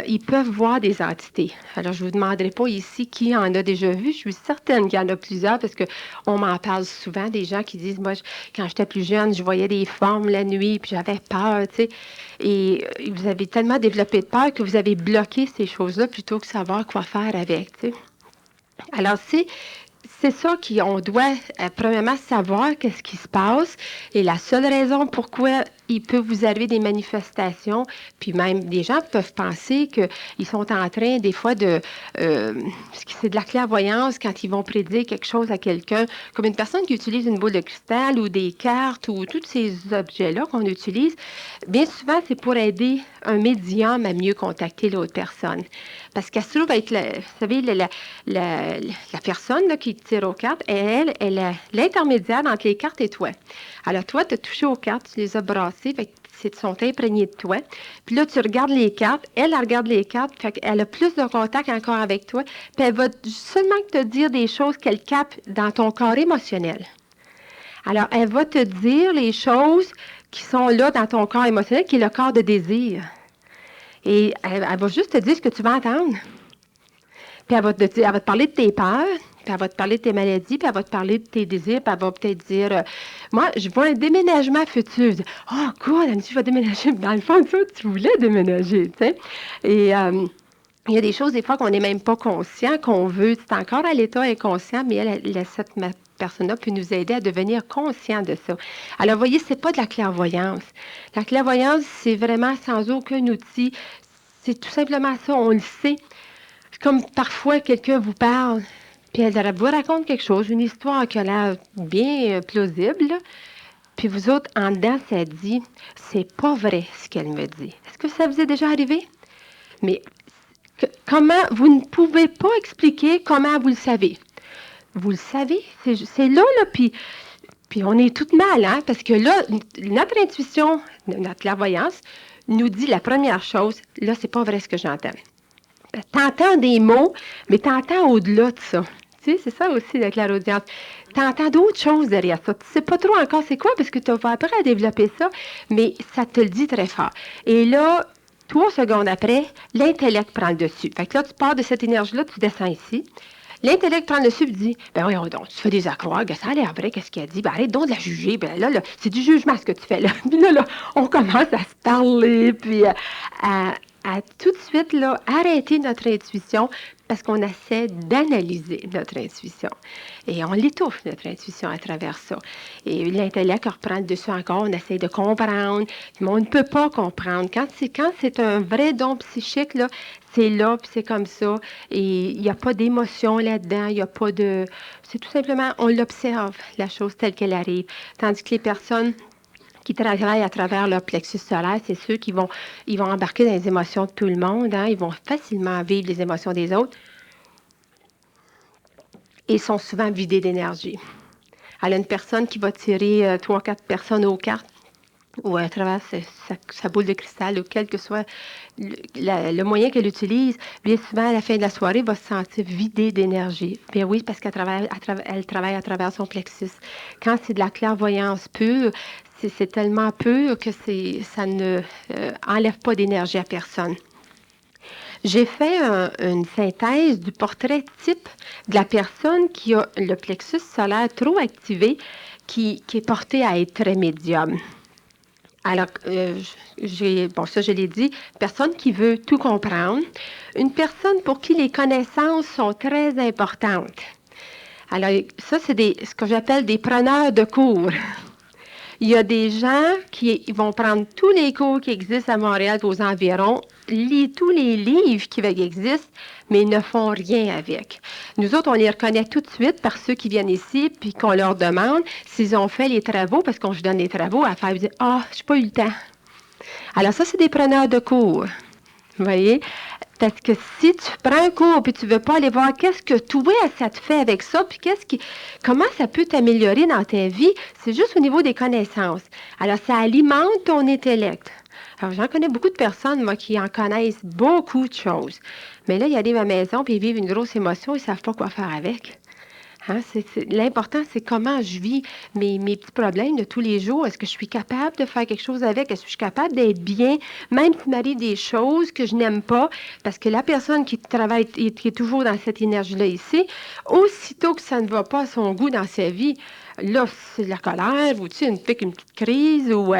ils peuvent voir des entités. Alors, je ne vous demanderai pas ici qui en a déjà vu. Je suis certaine qu'il y en a plusieurs parce qu'on m'en parle souvent, des gens qui disent, moi, quand j'étais plus jeune, je voyais des formes la nuit, puis j'avais peur, tu sais. Et vous avez tellement développé de peur que vous avez bloqué ces choses-là plutôt que savoir quoi faire avec, tu sais. Alors, c'est ça qu'on doit, premièrement, savoir qu'est-ce qui se passe. Et la seule raison pourquoi il peut vous arriver des manifestations, puis même des gens peuvent penser qu'ils sont en train, des fois, c'est de la clairvoyance quand ils vont prédire quelque chose à quelqu'un, comme une personne qui utilise une boule de cristal ou des cartes ou tous ces objets-là qu'on utilise. Bien souvent, c'est pour aider un médium à mieux contacter l'autre personne. Parce qu'elle se trouve être, vous savez, la personne là, qui tire aux cartes, elle est l'intermédiaire entre les cartes et toi. Alors, toi, tu as touché aux cartes, tu les as brassées, fait que sont imprégnées de toi. Puis là, tu regardes les cartes, elle regarde les cartes, fait qu'elle a plus de contact encore avec toi, puis elle va seulement te dire des choses qu'elle capte dans ton corps émotionnel. Alors, elle va te dire les choses qui sont là dans ton corps émotionnel, qui est le corps de désir. Et elle va juste te dire ce que tu vas entendre. Puis elle va te parler de tes peurs, puis elle va te parler de tes maladies, puis elle va te parler de tes désirs, puis elle va peut-être dire moi, je vois un déménagement futur. Je dis, oh, cool, Annie, tu vas déménager. Dans le fond, ça, tu voulais déménager, tu sais. Et il y a des choses, des fois, qu'on n'est même pas conscient, qu'on veut. C'est encore à l'état inconscient, mais cette personne-là peut nous aider à devenir conscient de ça. Alors, vous voyez, ce n'est pas de la clairvoyance. La clairvoyance, c'est vraiment sans aucun outil. C'est tout simplement ça, on le sait. C'est comme parfois, quelqu'un vous parle, puis elle vous raconte quelque chose, une histoire qui a l'air bien plausible, là. Puis vous autres, en dedans, ça dit, c'est pas vrai ce qu'elle me dit. Est-ce que ça vous est déjà arrivé? Mais comment, vous ne pouvez pas expliquer comment vous le savez. Vous le savez, c'est là, puis on est toutes mal, hein, parce que là, notre intuition, notre clairvoyance, nous dit la première chose, là, c'est pas vrai ce que j'entends. T'entends des mots, mais t'entends au-delà de ça. Tu sais, c'est ça aussi la clairaudience. T'entends d'autres choses derrière ça. Tu sais pas trop encore c'est quoi, parce que tu vas après à développer ça, mais ça te le dit très fort. Et là, 3 secondes après, l'intellect prend le dessus. Fait que là, tu pars de cette énergie-là, tu descends ici. L'intellect prend le dessus et dit, ben oui, donc, tu fais des accrocs, ça a l'air vrai, qu'est-ce qu'il a dit? Ben arrête donc de la juger. Ben là, c'est du jugement ce que tu fais là. Puis là, on commence à se parler, puis à tout de suite là, arrêter notre intuition parce qu'on essaie d'analyser notre intuition. Et on l'étouffe, notre intuition, à travers ça. Et l'intellect reprend le dessus encore, on essaie de comprendre, mais on ne peut pas comprendre. Quand c'est un vrai don psychique, là, c'est là, puis c'est comme ça. Et il n'y a pas d'émotion là-dedans, il n'y a pas de... C'est tout simplement, on l'observe, la chose telle qu'elle arrive. Tandis que les personnes qui travaillent à travers leur plexus solaire, c'est ceux qui vont embarquer dans les émotions de tout le monde, hein, ils vont facilement vivre les émotions des autres et sont souvent vidés d'énergie. Alors, une personne qui va tirer 3 ou 4 personnes aux cartes ou à travers sa boule de cristal, ou quel que soit le moyen qu'elle utilise, bien souvent, à la fin de la soirée, va se sentir vidée d'énergie. Bien oui, parce qu'elle travaille à travers son plexus. Quand c'est de la clairvoyance pure, c'est tellement pur que ça ne enlève pas d'énergie à personne. J'ai fait une synthèse du portrait type de la personne qui a le plexus solaire trop activé, qui est portée à être très médium. Alors, ça je l'ai dit, personne qui veut tout comprendre, une personne pour qui les connaissances sont très importantes. Alors, ça, c'est ce que j'appelle des preneurs de cours. Il y a des gens qui ils vont prendre tous les cours qui existent à Montréal et aux environs, lisent tous les livres qui existent, mais ils ne font rien avec. Nous autres, on les reconnaît tout de suite par ceux qui viennent ici, puis qu'on leur demande s'ils ont fait les travaux, parce qu'on se donne les travaux à faire, ils disent « Ah, je n'ai pas eu le temps. » Alors ça, c'est des preneurs de cours. Vous voyez? Parce que si tu prends un cours puis tu ne veux pas aller voir qu'est-ce que toi, ça te fait avec ça, puis comment ça peut t'améliorer dans ta vie, c'est juste au niveau des connaissances. Alors, ça alimente ton intellect. Alors, j'en connais beaucoup de personnes, moi, qui en connaissent beaucoup de choses. Mais là, ils arrivent à la maison puis ils vivent une grosse émotion, ils ne savent pas quoi faire avec. Hein, l'important, c'est comment je vis mes petits problèmes de tous les jours. Est-ce que je suis capable de faire quelque chose avec? Est-ce que je suis capable d'être bien, même s'il m'arrive des choses que je n'aime pas? Parce que la personne qui travaille, qui est toujours dans cette énergie-là ici, aussitôt que ça ne va pas à son goût dans sa vie, là, c'est de la colère, ou tu sais, une petite crise, ou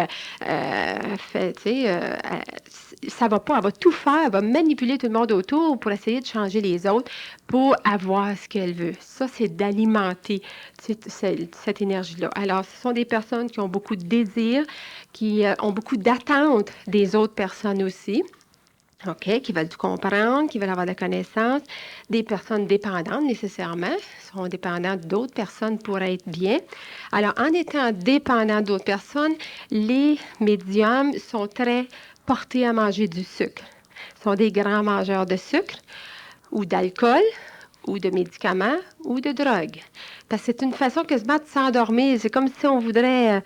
ça va pas, elle va tout faire, elle va manipuler tout le monde autour pour essayer de changer les autres, pour avoir ce qu'elle veut. Ça, c'est d'alimenter cette énergie-là. Alors, ce sont des personnes qui ont beaucoup de désirs, qui ont beaucoup d'attentes des autres personnes aussi. OK, qui veulent tout comprendre, qui veulent avoir de la connaissance, des personnes dépendantes nécessairement, sont dépendantes d'autres personnes pour être bien. Alors, en étant dépendants d'autres personnes, les médiums sont très portés à manger du sucre. Ils sont des grands mangeurs de sucre ou d'alcool ou de médicaments ou de drogue. Parce que c'est une façon quasiment de s'endormir. C'est comme si on voudrait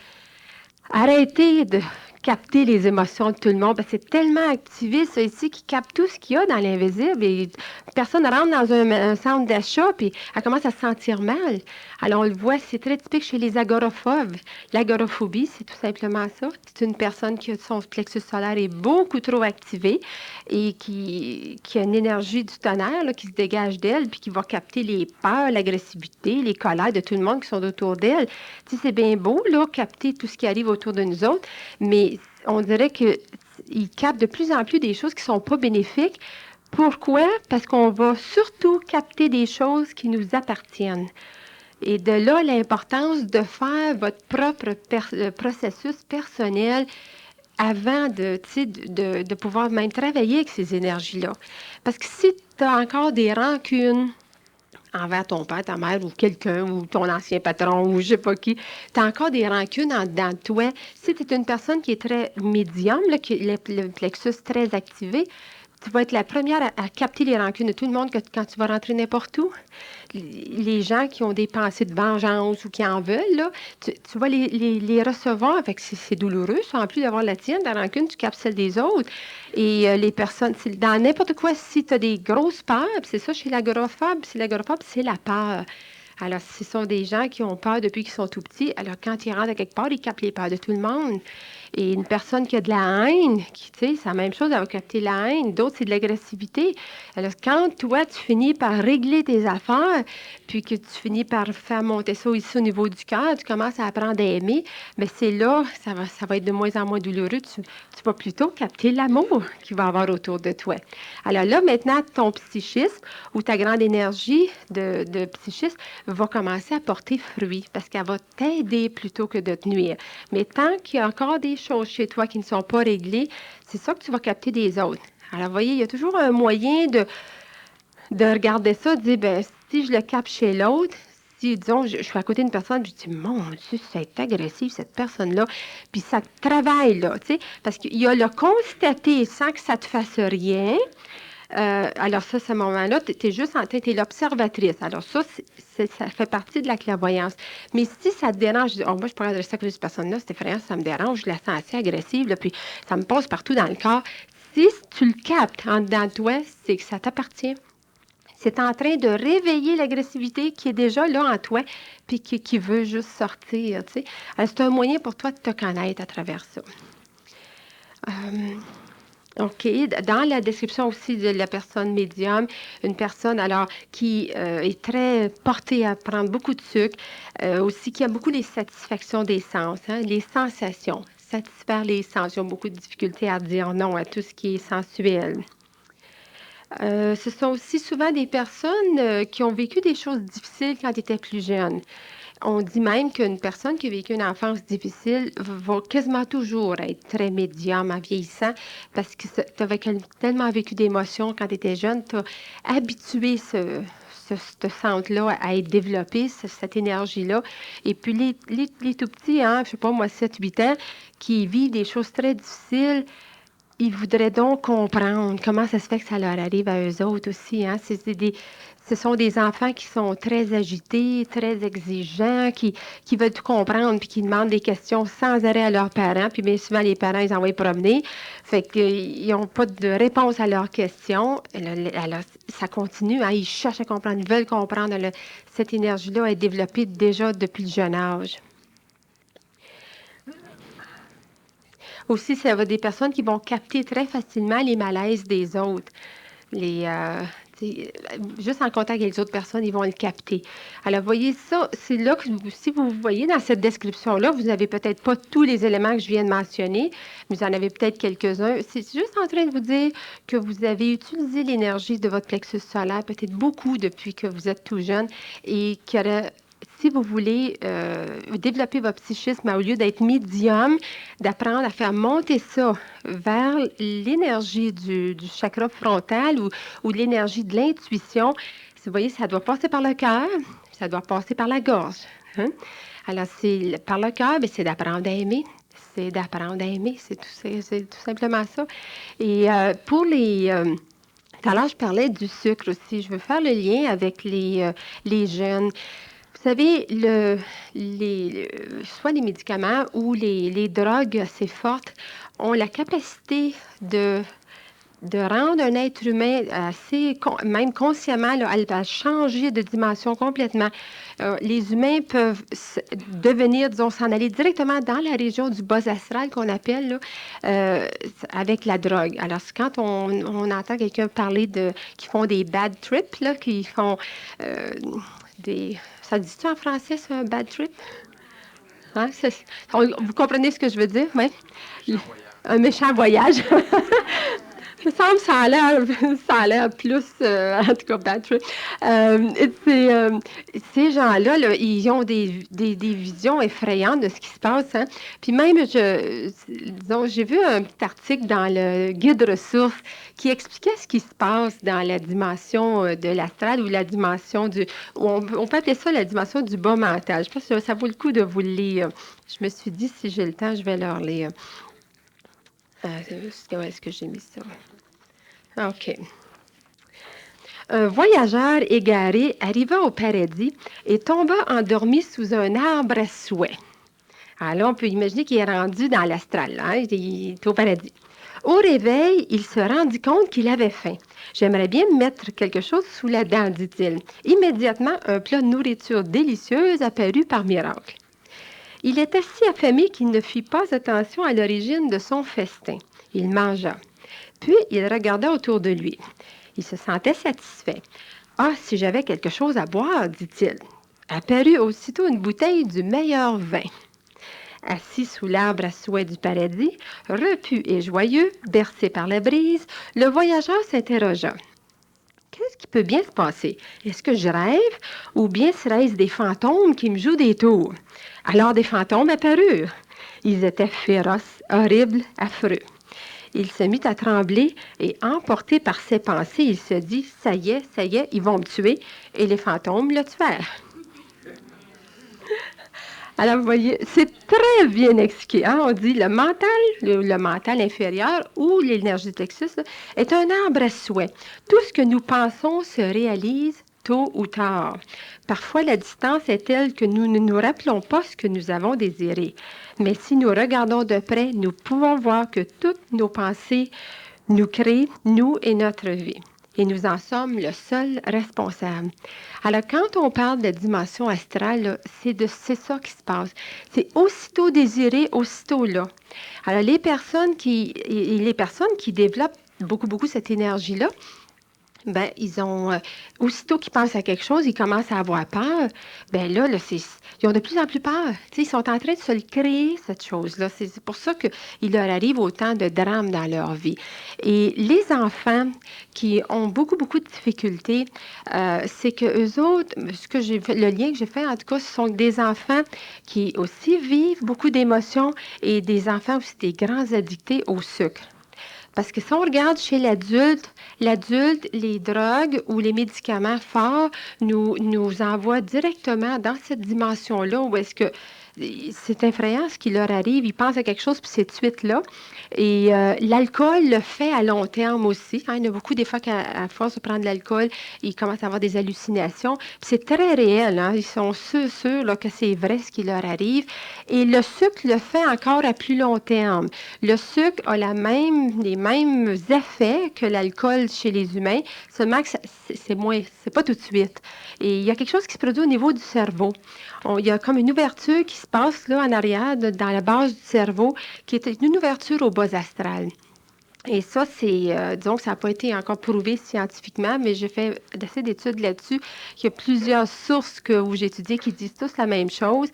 arrêter de capter les émotions de tout le monde. Parce que c'est tellement activé, ça ici, qui capte tout ce qu'il y a dans l'invisible. Et personne rentre dans un centre d'achat, puis elle commence à se sentir mal. Alors, on le voit, c'est très typique chez les agoraphobes. L'agoraphobie, c'est tout simplement ça. C'est une personne qui a son plexus solaire est beaucoup trop activé et qui a une énergie du tonnerre là, qui se dégage d'elle, puis qui va capter les peurs, l'agressivité, les colères de tout le monde qui sont autour d'elle. Tu sais, c'est bien beau, là, capter tout ce qui arrive autour de nous autres, mais on dirait qu'ils captent de plus en plus des choses qui ne sont pas bénéfiques. Pourquoi? Parce qu'on va surtout capter des choses qui nous appartiennent. Et de là, l'importance de faire votre propre processus personnel avant de pouvoir même travailler avec ces énergies-là. Parce que si tu as encore des rancunes envers ton père, ta mère ou quelqu'un, ou ton ancien patron, ou je ne sais pas qui, tu as encore des rancunes en dedans de toi. Si tu es une personne qui est très médium, là, qui a le plexus très activé, tu vas être la première à capter les rancunes de tout le monde quand tu vas rentrer n'importe où. Les gens qui ont des pensées de vengeance ou qui en veulent, là, tu vas les recevoir. Fait que c'est douloureux, ça, en plus d'avoir la tienne, ta rancune, tu captes celle des autres. Et les personnes, dans n'importe quoi, si tu as des grosses peurs, c'est ça chez l'agoraphobe, c'est la peur. Alors, ce sont des gens qui ont peur depuis qu'ils sont tout petits. Alors, quand ils rentrent à quelque part, ils captent les peurs de tout le monde. Et une personne qui a de la haine, c'est la même chose, elle va capter la haine. D'autres, c'est de l'agressivité. Alors, quand toi, tu finis par régler tes affaires, puis que tu finis par faire monter ça ici au niveau du cœur, tu commences à apprendre à aimer, mais c'est là, ça va être de moins en moins douloureux. Tu vas plutôt capter l'amour qu'il va y avoir autour de toi. Alors là, maintenant, ton psychisme ou ta grande énergie de psychisme va commencer à porter fruit parce qu'elle va t'aider plutôt que de te nuire. Mais tant qu'il y a encore des choses chez toi qui ne sont pas réglées, c'est ça que tu vas capter des autres. Alors, vous voyez, il y a toujours un moyen de regarder ça, de dire, ben, si je le capte chez l'autre, si, disons, je suis à côté d'une personne, je dis, mon Dieu, c'est agressif, cette personne-là. Puis ça travaille, là, tu sais, parce qu'il y a le constater sans que ça te fasse rien. Alors ça, à ce moment-là, tu es juste en tête, tu es l'observatrice. Alors ça, ça fait partie de la clairvoyance. Mais si ça te dérange, je dis, oh, moi, je pourrais adresser à cette personne-là, c'est effrayant, ça me dérange, je la sens assez agressive, là, puis ça me passe partout dans le corps. Si tu le captes en dedans de toi, c'est que ça t'appartient. C'est en train de réveiller l'agressivité qui est déjà là en toi, puis qui veut juste sortir, tu sais. Alors, c'est un moyen pour toi de te connaître à travers ça. OK. Dans la description aussi de la personne médium, une personne alors qui est très portée à prendre beaucoup de sucre, aussi qui a beaucoup les satisfactions des sens, hein, les sensations, satisfaire les sens. Ils ont beaucoup de difficultés à dire non à tout ce qui est sensuel. Ce sont aussi souvent des personnes qui ont vécu des choses difficiles quand ils étaient plus jeunes. On dit même qu'une personne qui a vécu une enfance difficile va quasiment toujours être très médium en vieillissant parce que tu avais tellement vécu d'émotions quand tu étais jeune, tu as habitué ce centre-là à être développé, cette énergie-là. Et puis les tout petits, hein, je sais pas moi, 7-8 ans, qui vivent des choses très difficiles, ils voudraient donc comprendre comment ça se fait que ça leur arrive à eux autres aussi. Hein. Ce sont des enfants qui sont très agités, très exigeants, qui veulent tout comprendre, puis qui demandent des questions sans arrêt à leurs parents. Puis bien souvent, les parents, ils envoient promener. Fait qu'ils n'ont pas de réponse à leurs questions. Alors, ça continue. Hein. Ils cherchent à comprendre, ils veulent comprendre. Cette énergie-là est développée déjà depuis le jeune âge. Aussi, ça va des personnes qui vont capter très facilement les malaises des autres. Juste en contact avec les autres personnes, ils vont le capter. Alors, voyez ça, c'est là que si vous voyez dans cette description-là, vous n'avez peut-être pas tous les éléments que je viens de mentionner, mais vous en avez peut-être quelques-uns. C'est juste en train de vous dire que vous avez utilisé l'énergie de votre plexus solaire, peut-être beaucoup depuis que vous êtes tout jeune, et qu'il y aurait si vous voulez développer votre psychisme, au lieu d'être médium, d'apprendre à faire monter ça vers l'énergie du chakra frontal ou de l'énergie de l'intuition, vous voyez, ça doit passer par le cœur, ça doit passer par la gorge. Hein? Alors, par le cœur, c'est d'apprendre à aimer. C'est d'apprendre à aimer, c'est tout simplement ça. Et pour tout à l'heure, je parlais du sucre aussi. Je veux faire le lien avec les jeunes. Vous savez, soit les médicaments ou les drogues assez fortes ont la capacité de rendre un être humain même consciemment, là, à changer de dimension complètement. Les humains peuvent devenir, disons, s'en aller directement dans la région du bas astral qu'on appelle, là, avec la drogue. Alors, c'est quand on entend quelqu'un parler qui font des bad trips, là, qui font ça dit-tu en français, ça, un bad trip? Hein? Vous comprenez ce que je veux dire? Ouais? Un méchant voyage. Il me semble que ça a l'air plus, en tout cas, bad trip. Ces gens-là, là, ils ont des visions effrayantes de ce qui se passe. Hein? Puis même, disons, j'ai vu un petit article dans le guide ressources qui expliquait ce qui se passe dans la dimension de l'astral ou la dimension on peut appeler ça la dimension du bas mental. Je pense que ça vaut le coup de vous le lire. Je me suis dit, si j'ai le temps, je vais leur lire. Où est-ce que j'ai mis ça? OK. Un voyageur égaré arriva au paradis et tomba endormi sous un arbre à souhait. Alors là, on peut imaginer qu'il est rendu dans l'astral, hein? Il est au paradis. Au réveil, il se rendit compte qu'il avait faim. J'aimerais bien mettre quelque chose sous la dent, dit-il. Immédiatement, un plat de nourriture délicieuse apparut par miracle. Il était si affamé qu'il ne fit pas attention à l'origine de son festin. Il mangea. Puis, il regarda autour de lui. Il se sentait satisfait. « Ah, si j'avais quelque chose à boire, dit-il. » Apparut aussitôt une bouteille du meilleur vin. Assis sous l'arbre à souhait du paradis, repu et joyeux, bercé par la brise, le voyageur s'interrogea. Qu'est-ce qui peut bien se passer? Est-ce que je rêve ou bien serait-ce des fantômes qui me jouent des tours? Alors des fantômes apparurent. Ils étaient féroces, horribles, affreux. Il se mit à trembler et, emporté par ses pensées, il se dit « Ça y est, ils vont me tuer. » Et les fantômes le tuèrent. Alors, vous voyez, c'est très bien expliqué. Hein? On dit le mental inférieur ou l'énergie du plexus est un arbre à souhait. Tout ce que nous pensons se réalise tôt ou tard. Parfois, la distance est telle que nous ne nous rappelons pas ce que nous avons désiré. Mais si nous regardons de près, nous pouvons voir que toutes nos pensées nous créent, nous et notre vie. Et nous en sommes le seul responsable. Alors, quand on parle de dimension astrale, c'est ça qui se passe. C'est aussitôt désiré, aussitôt là. Alors, les personnes qui développent beaucoup cette énergie-là, ben, aussitôt qu'ils pensent à quelque chose, ils commencent à avoir peur. Ben là, ils ont de plus en plus peur. Tu sais, ils sont en train de se le créer, cette chose-là. C'est pour ça qu'il leur arrive autant de drames dans leur vie. Et les enfants qui ont beaucoup, beaucoup de difficultés, c'est que eux autres, le lien que j'ai fait, en tout cas, ce sont des enfants qui aussi vivent beaucoup d'émotions et des enfants aussi des grands addictés au sucre. Parce que si on regarde chez l'adulte, les drogues ou les médicaments forts nous envoient directement dans cette dimension-là où est-ce que c'est effrayant ce qui leur arrive. Ils pensent à quelque chose, puis c'est tout de suite là. Et l'alcool le fait à long terme aussi. Hein. Il y en a beaucoup des fois qu'à force de prendre de l'alcool, ils commencent à avoir des hallucinations. Puis c'est très réel. Hein. Ils sont sûrs là, que c'est vrai ce qui leur arrive. Et le sucre le fait encore à plus long terme. Le sucre a les mêmes effets que l'alcool chez les humains, seulement que c'est pas tout de suite. Et il y a quelque chose qui se produit au niveau du cerveau. Il y a comme une ouverture qui se passe là en arrière, dans la base du cerveau, qui est une ouverture au bas astral. Et ça, disons que ça n'a pas été encore prouvé scientifiquement, mais j'ai fait assez d'études là-dessus. Il y a plusieurs sources où j'ai étudié qui disent tous la même chose.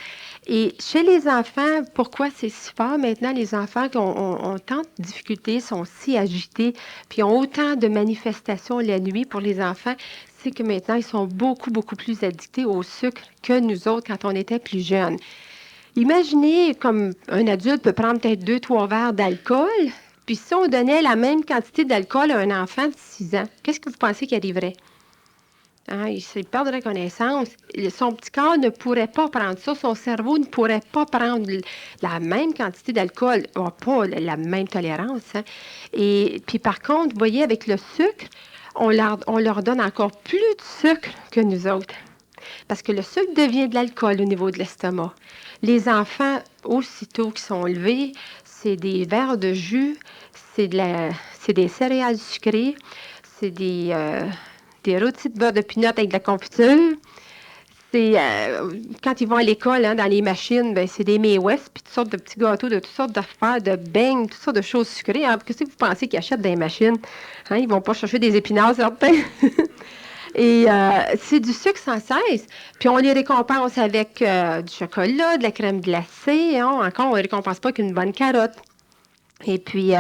Et chez les enfants, pourquoi c'est si fort maintenant? Les enfants qui ont tant de difficultés, sont si agités, puis ont autant de manifestations la nuit pour les enfants, c'est que maintenant, ils sont beaucoup, beaucoup plus addictés au sucre que nous autres quand on était plus jeunes. Imaginez comme un adulte peut prendre peut-être 2, 3 verres d'alcool, puis si on donnait la même quantité d'alcool à un enfant de 6 ans, qu'est-ce que vous pensez qui arriverait? Hein, il perdrait connaissance. Son petit corps ne pourrait pas prendre ça. Son cerveau ne pourrait pas prendre la même quantité d'alcool. Il n'a pas la même tolérance. Hein. Et puis par contre, vous voyez, avec le sucre, on leur donne encore plus de sucre que nous autres. Parce que le sucre devient de l'alcool au niveau de l'estomac. Les enfants, aussitôt qu'ils sont levés, c'est des verres de jus, c'est des céréales sucrées, c'est des rôtis de beurre de pinot avec de la confiture. Quand ils vont à l'école, hein, dans les machines, ben, c'est des May West, puis toutes sortes de petits gâteaux, de toutes sortes d'affaires, de beignes, toutes sortes de choses sucrées. Hein. Qu'est-ce que vous pensez qu'ils achètent dans les machines? Hein, ils ne vont pas chercher des épinards, certains. Et c'est du sucre sans cesse. Puis on les récompense avec du chocolat, de la crème glacée. Hein. Encore, on ne les récompense pas qu'une bonne carotte. Et puis,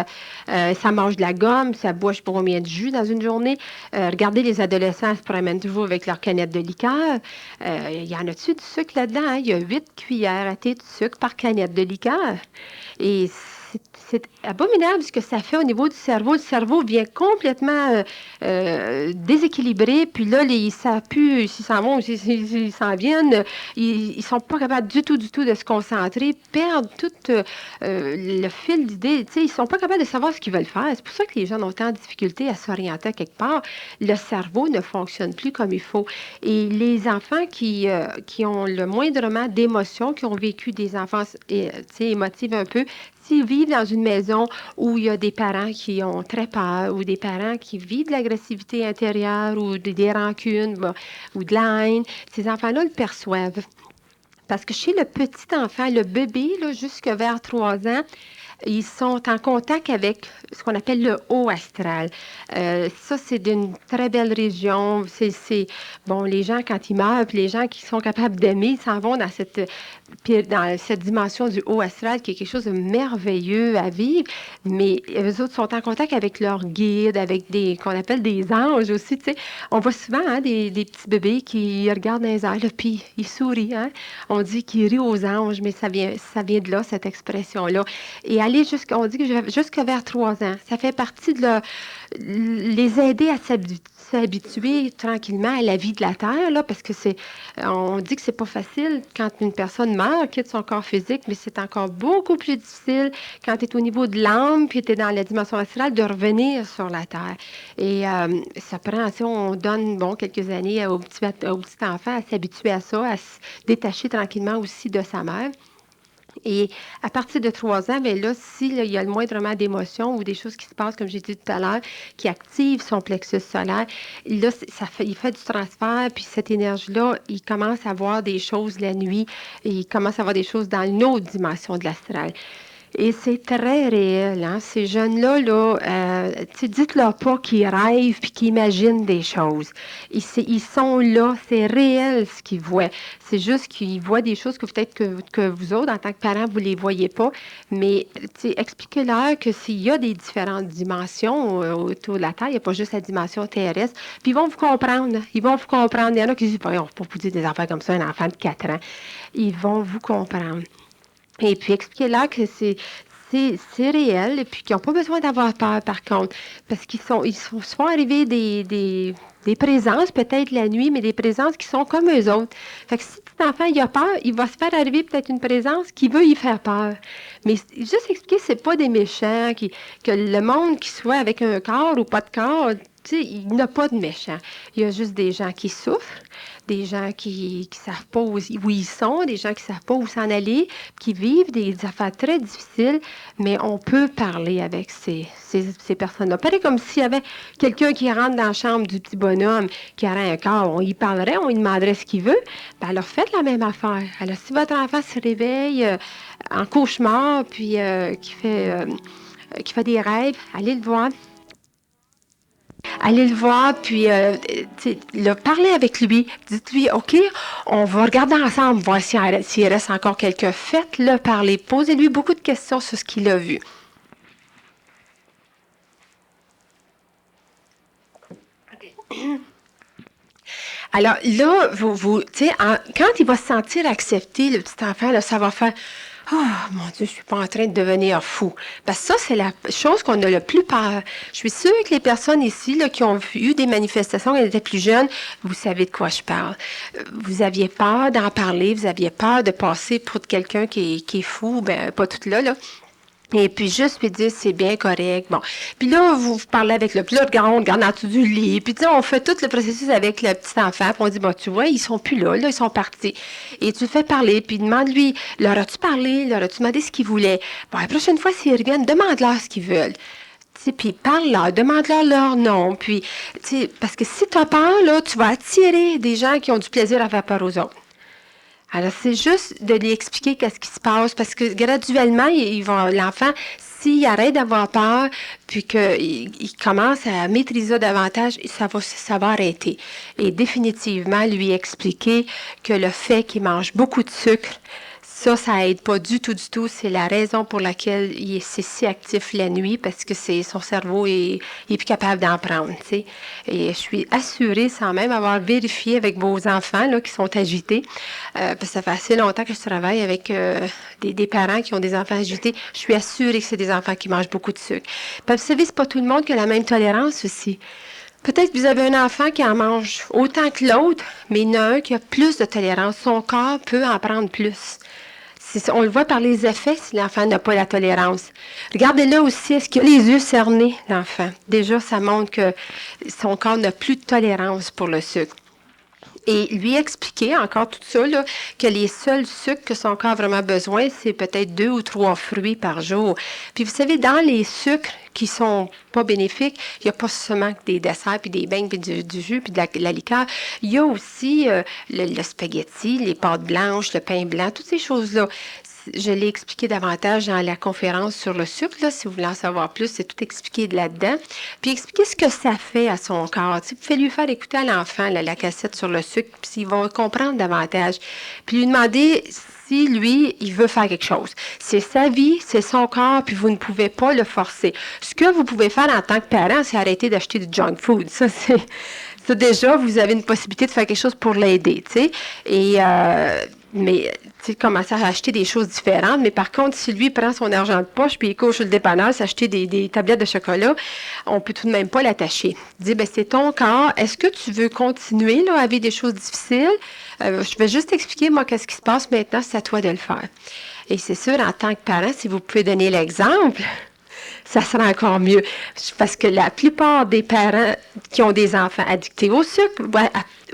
ça mange de la gomme, ça boit je sais pas combien de jus dans une journée. Regardez, les adolescents se promènent toujours avec leur canette de liqueur. Il y en a-tu du sucre là-dedans? Hein? Il y a 8 cuillères à thé de sucre par canette de liqueur. Et c'est abominable ce que ça fait au niveau du cerveau. Le cerveau vient complètement déséquilibré. Puis là, ils ne savent plus s'ils s'en vont, s'ils s'en viennent. Ils ne sont pas capables du tout de se concentrer, perdent tout le fil d'idée. Ils ne sont pas capables de savoir ce qu'ils veulent faire. C'est pour ça que les gens ont tant de difficulté à s'orienter à quelque part. Le cerveau ne fonctionne plus comme il faut. Et les enfants qui ont le moindrement d'émotions, qui ont vécu des enfances émotives un peu, s'ils vivent dans une maison où il y a des parents qui ont très peur ou des parents qui vivent de l'agressivité intérieure ou des rancunes ou de la haine, ces enfants-là le perçoivent. Parce que chez le petit enfant, le bébé, jusqu'à vers 3 ans, ils sont en contact avec ce qu'on appelle le haut astral. Ça, c'est d'une très belle région. Bon, les gens, quand ils meurent, puis les gens qui sont capables d'aimer, ils s'en vont dans cette dimension du haut astral qui est quelque chose de merveilleux à vivre. Mais eux autres sont en contact avec leurs guides, avec qu'on appelle des anges aussi. Tu sais. On voit souvent des petits bébés qui regardent dans les airs, là, puis ils sourient. Hein? On dit qu'ils rient aux anges, mais ça vient de là, cette expression-là. Et on dit que jusqu'à vers 3 ans, ça fait partie de les aider à s'habituer tranquillement à la vie de la Terre, là, parce que on dit que c'est pas facile quand une personne meurt, quitte son corps physique, mais c'est encore beaucoup plus difficile quand tu es au niveau de l'âme, puis tu es dans la dimension astrale, de revenir sur la Terre. Et ça prend, si on donne, quelques années au petit enfant à s'habituer à ça, à se détacher tranquillement aussi de sa mère. Et à partir de 3 ans, bien là, s'il y a le moindrement d'émotions ou des choses qui se passent, comme j'ai dit tout à l'heure, qui activent son plexus solaire, là, il fait du transfert, puis cette énergie-là, il commence à voir des choses la nuit, et il commence à voir des choses dans une autre dimension de l'astral. Et c'est très réel, hein? Ces jeunes-là, là, dites-leur pas qu'ils rêvent puis qu'ils imaginent des choses. Ils sont là, c'est réel ce qu'ils voient. C'est juste qu'ils voient des choses que peut-être que vous autres, en tant que parents, vous ne les voyez pas. Mais expliquez-leur que s'il y a des différentes dimensions autour de la Terre, il n'y a pas juste la dimension terrestre. Puis ils vont vous comprendre. Ils vont vous comprendre. Il y en a qui disent, on ne va pas vous dire des affaires comme ça, un enfant de 4 ans. Ils vont vous comprendre. Et puis, expliquez-leur que c'est réel et puis qu'ils n'ont pas besoin d'avoir peur, par contre, parce ils se font arriver des présences, peut-être la nuit, mais des présences qui sont comme eux autres. Fait que si cet enfant il a peur, il va se faire arriver peut-être une présence qui veut y faire peur. Mais juste expliquer, c'est pas des méchants, que le monde qui soit avec un corps ou pas de corps, tu sais, il n'y a pas de méchants. Il y a juste des gens qui souffrent, des gens qui ne savent pas où ils sont, des gens qui ne savent pas où s'en aller, qui vivent des affaires très difficiles, mais on peut parler avec ces personnes-là. Pareil comme s'il y avait quelqu'un qui rentre dans la chambre du petit bonhomme qui aurait un corps, on y parlerait, on lui demanderait ce qu'il veut, bien alors faites la même affaire. Alors si votre enfant se réveille en cauchemar, puis qui fait des rêves, allez le voir. Allez le voir, puis parlez avec lui. Dites-lui, OK, on va regarder ensemble, voir s'il reste encore quelqu'un. Faites-le parler. Posez-lui beaucoup de questions sur ce qu'il a vu. Alors là, quand il va se sentir accepté, le petit enfant, là, ça va faire oh mon Dieu, je suis pas en train de devenir fou. Parce que ça, c'est la chose qu'on a le plus peur. Je suis sûre que les personnes ici là, qui ont eu des manifestations quand elles étaient plus jeunes, vous savez de quoi je parle. Vous aviez peur d'en parler, vous aviez peur de passer pour quelqu'un qui est fou, ben pas tout là. Et puis, juste lui dire, c'est bien correct. Bon. Puis là, vous parlez avec le plus là, on regarde en dessous du lit. Puis, on fait tout le processus avec le petit enfant. Puis, on dit, bon, tu vois, ils sont plus là, ils sont partis. Et tu le fais parler. Puis, demande-lui, leur as-tu parlé? Leur as-tu demandé ce qu'ils voulaient? Bon, la prochaine fois, s'ils reviennent, demande-leur ce qu'ils veulent. Puis parle-leur, demande-leur leur nom. Puis, parce que si tu as peur, là, tu vas attirer des gens qui ont du plaisir à faire peur aux autres. Alors, c'est juste de lui expliquer qu'est-ce qui se passe, parce que graduellement, l'enfant, s'il arrête d'avoir peur, puis qu'il commence à maîtriser ça davantage, ça va arrêter. Et définitivement, lui expliquer que le fait qu'il mange beaucoup de sucre, ça aide pas du tout. C'est la raison pour laquelle c'est si actif la nuit, parce que son cerveau est plus capable d'en prendre, tu sais. Et je suis assurée, sans même avoir vérifié avec vos enfants là, qui sont agités, parce que ça fait assez longtemps que je travaille avec des parents qui ont des enfants agités. Je suis assurée que c'est des enfants qui mangent beaucoup de sucre. Puis, vous savez, c'est pas tout le monde qui a la même tolérance aussi. Peut-être que vous avez un enfant qui en mange autant que l'autre, mais il y en a un qui a plus de tolérance. Son corps peut en prendre plus. On le voit par les effets si l'enfant n'a pas la tolérance. Regardez-le aussi, est-ce qu'il a les yeux cernés, l'enfant? Déjà, ça montre que son corps n'a plus de tolérance pour le sucre. Et lui expliquer encore tout ça, là, que les seuls sucres que son corps a vraiment besoin, c'est peut-être 2 ou 3 fruits par jour. Puis vous savez, dans les sucres qui sont pas bénéfiques, il n'y a pas seulement des desserts, puis des beignes, puis du jus, puis de la liqueur. Il y a aussi le spaghetti, les pâtes blanches, le pain blanc, toutes ces choses-là. Je l'ai expliqué davantage dans la conférence sur le sucre. Là, si vous voulez en savoir plus, c'est tout expliqué là-dedans. Puis expliquer ce que ça fait à son corps. Vous pouvez lui faire écouter à l'enfant la cassette sur le sucre, puis il va comprendre davantage. Puis lui demander si lui, il veut faire quelque chose. C'est sa vie, c'est son corps, puis vous ne pouvez pas le forcer. Ce que vous pouvez faire en tant que parent, c'est arrêter d'acheter du junk food. Ça, déjà, vous avez une possibilité de faire quelque chose pour l'aider, tu sais. Mais, tu sais, commencer à acheter des choses différentes. Mais par contre, si lui prend son argent de poche puis il court chez le dépanneur s'acheter des tablettes de chocolat, on peut tout de même pas l'attacher. Dis, ben c'est ton corps. Est-ce que tu veux continuer là, à vivre des choses difficiles? Je vais juste expliquer, moi, qu'est-ce qui se passe maintenant. C'est à toi de le faire. Et c'est sûr, en tant que parent, si vous pouvez donner l'exemple, ça sera encore mieux. Parce que la plupart des parents qui ont des enfants addictés au sucre,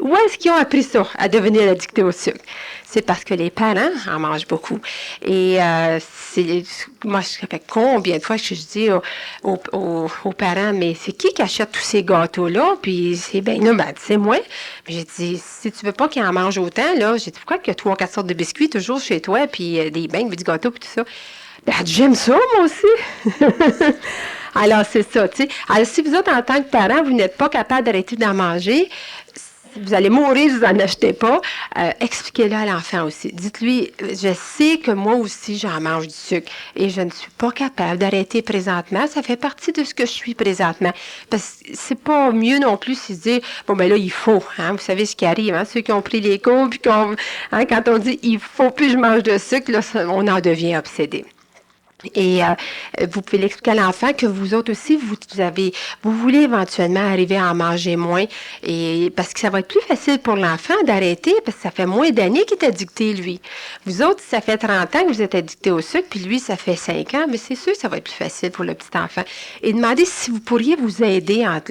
où est-ce qu'ils ont appris ça, à devenir addictés au sucre? C'est parce que les parents en mangent beaucoup. Et moi, ça fait combien de fois que je dis aux parents, mais c'est qui achète tous ces gâteaux-là? Puis c'est bien, non, ben, c'est moi. Mais j'ai dit, si tu veux pas qu'ils en mangent autant, là, j'ai dit, pourquoi qu'il y a 3 ou 4 sortes de biscuits toujours chez toi, puis des beignes, puis du gâteau, puis tout ça? Ben, j'aime ça, moi aussi. Alors, c'est ça, tu sais. Alors, si vous autres, en tant que parent, vous n'êtes pas capable d'arrêter d'en manger, vous allez mourir, vous n'en achetez pas. Expliquez-le à l'enfant aussi. Dites-lui, je sais que moi aussi, j'en mange du sucre et je ne suis pas capable d'arrêter présentement. Ça fait partie de ce que je suis présentement. Parce que c'est pas mieux non plus si se dire, bon, ben là, il faut. Hein, vous savez ce qui arrive, hein, ceux qui ont pris les cours, puis quand on dit, il faut plus que je mange de sucre, là, on en devient obsédé. Et vous pouvez l'expliquer à l'enfant que vous autres aussi, vous voulez éventuellement arriver à en manger moins, et parce que ça va être plus facile pour l'enfant d'arrêter, parce que ça fait moins d'années qu'il est addicté, lui. Vous autres, ça fait 30 ans que vous êtes addicté au sucre, puis lui, ça fait 5 ans, mais c'est sûr que ça va être plus facile pour le petit enfant. Et demandez si vous pourriez vous aider entre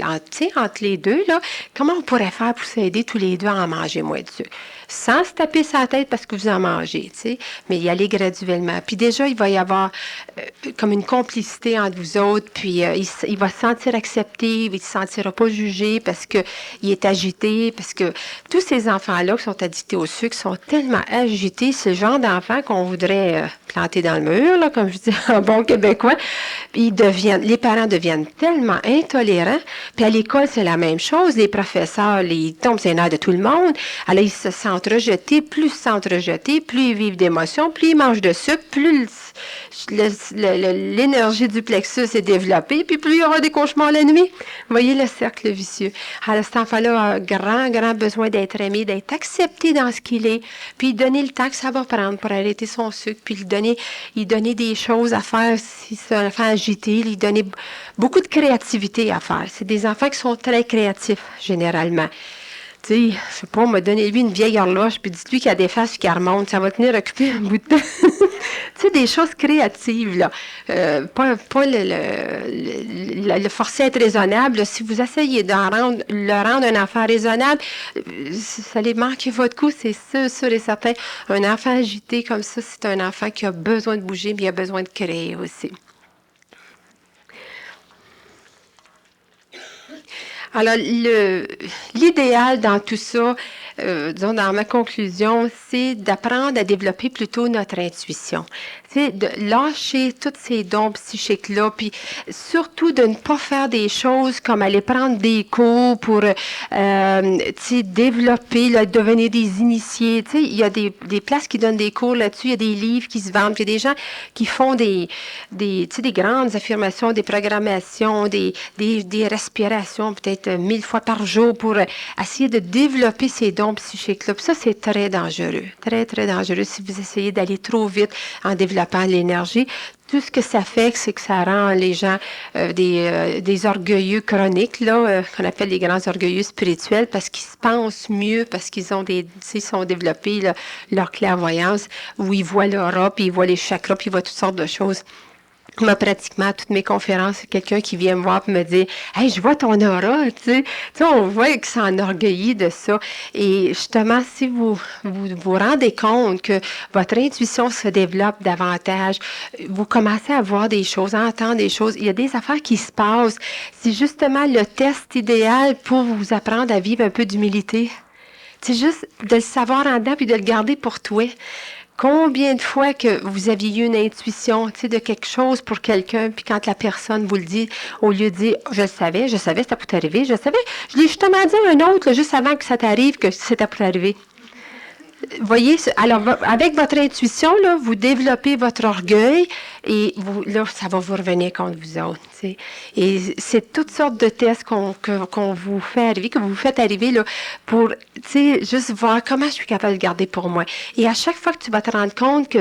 les deux, là, comment on pourrait faire pour s'aider tous les deux à en manger moins de sucre. Sans se taper sa tête parce que vous en mangez, tu sais, mais y aller graduellement. Puis déjà, il va y avoir comme une complicité entre vous autres, puis il va se sentir accepté, il ne se sentira pas jugé parce qu'il est agité, parce que tous ces enfants-là qui sont addictés au sucre sont tellement agités, c'est le genre d'enfants qu'on voudrait planter dans le mur, là, comme je dis en bon québécois. Puis les parents deviennent tellement intolérants, puis à l'école, c'est la même chose, les professeurs, ils tombent sur les nerfs de tout le monde, alors ils se sentent rejetés, plus ils se sentent rejetés, plus ils vivent d'émotions, plus ils mangent de sucre, plus l'énergie du plexus est développée, puis plus il y aura des cauchemars la nuit. Vous voyez le cercle vicieux. Alors, cet enfant-là a grand besoin d'être aimé, d'être accepté dans ce qu'il est, puis donner le temps que ça va prendre pour arrêter son sucre, puis lui donner des choses à faire si c'est un enfant agité, lui donner beaucoup de créativité à faire. C'est des enfants qui sont très créatifs, généralement. Tu sais, je sais pas, donnez-lui une vieille horloge, puis dites-lui qu'il y a des faces qui remontent. Ça va tenir occupé un bout de temps. Tu sais, des choses créatives, là. Pas le forcer à être raisonnable. Là. Si vous essayez le rendre un enfant raisonnable, ça allait manquer votre coup, c'est sûr et certain. Un enfant agité comme ça, c'est un enfant qui a besoin de bouger, mais il a besoin de créer aussi. Alors, l'idéal dans tout ça, disons dans ma conclusion, c'est d'apprendre à développer plutôt notre intuition. C'est de lâcher tous ces dons psychiques-là, puis surtout de ne pas faire des choses comme aller prendre des cours pour développer, là, devenir des initiés. Il y a des places qui donnent des cours là-dessus, il y a des livres qui se vendent, puis il y a des gens qui font des grandes affirmations, des programmations, des respirations, peut-être 1000 fois par jour pour essayer de développer ces dons psychiques-là. Puis ça, c'est très dangereux, très dangereux si vous essayez d'aller trop vite en développant l'énergie. Tout ce que ça fait, c'est que ça rend les gens des orgueilleux chroniques, là, qu'on appelle les grands orgueilleux spirituels, parce qu'ils se pensent mieux, parce qu'ils ont sont développés là, leur clairvoyance, où ils voient l'aura, puis ils voient les chakras, puis ils voient toutes sortes de choses. Moi, pratiquement, à toutes mes conférences, quelqu'un qui vient me voir et me dire « Hey, je vois ton aura, tu sais, on voit qu'il s'enorgueillit de ça. » Et justement, si vous rendez compte que votre intuition se développe davantage, vous commencez à voir des choses, à entendre des choses, il y a des affaires qui se passent. C'est justement le test idéal pour vous apprendre à vivre un peu d'humilité. C'est juste de le savoir en dedans puis de le garder pour toi. Combien de fois que vous aviez eu une intuition, tu sais, de quelque chose pour quelqu'un, puis quand la personne vous le dit, au lieu de dire « Je savais, c'était pour t'arriver, je savais », je l'ai justement dit à un autre, là, juste avant que ça t'arrive, que c'était pour t'arriver. Voyez, alors avec votre intuition, là, vous développez votre orgueil et là, ça va vous revenir contre vous autres. T'sais. Et c'est toutes sortes de tests qu'on vous fait arriver, que vous vous faites arriver là, pour juste voir comment je suis capable de garder pour moi. Et à chaque fois que tu vas te rendre compte que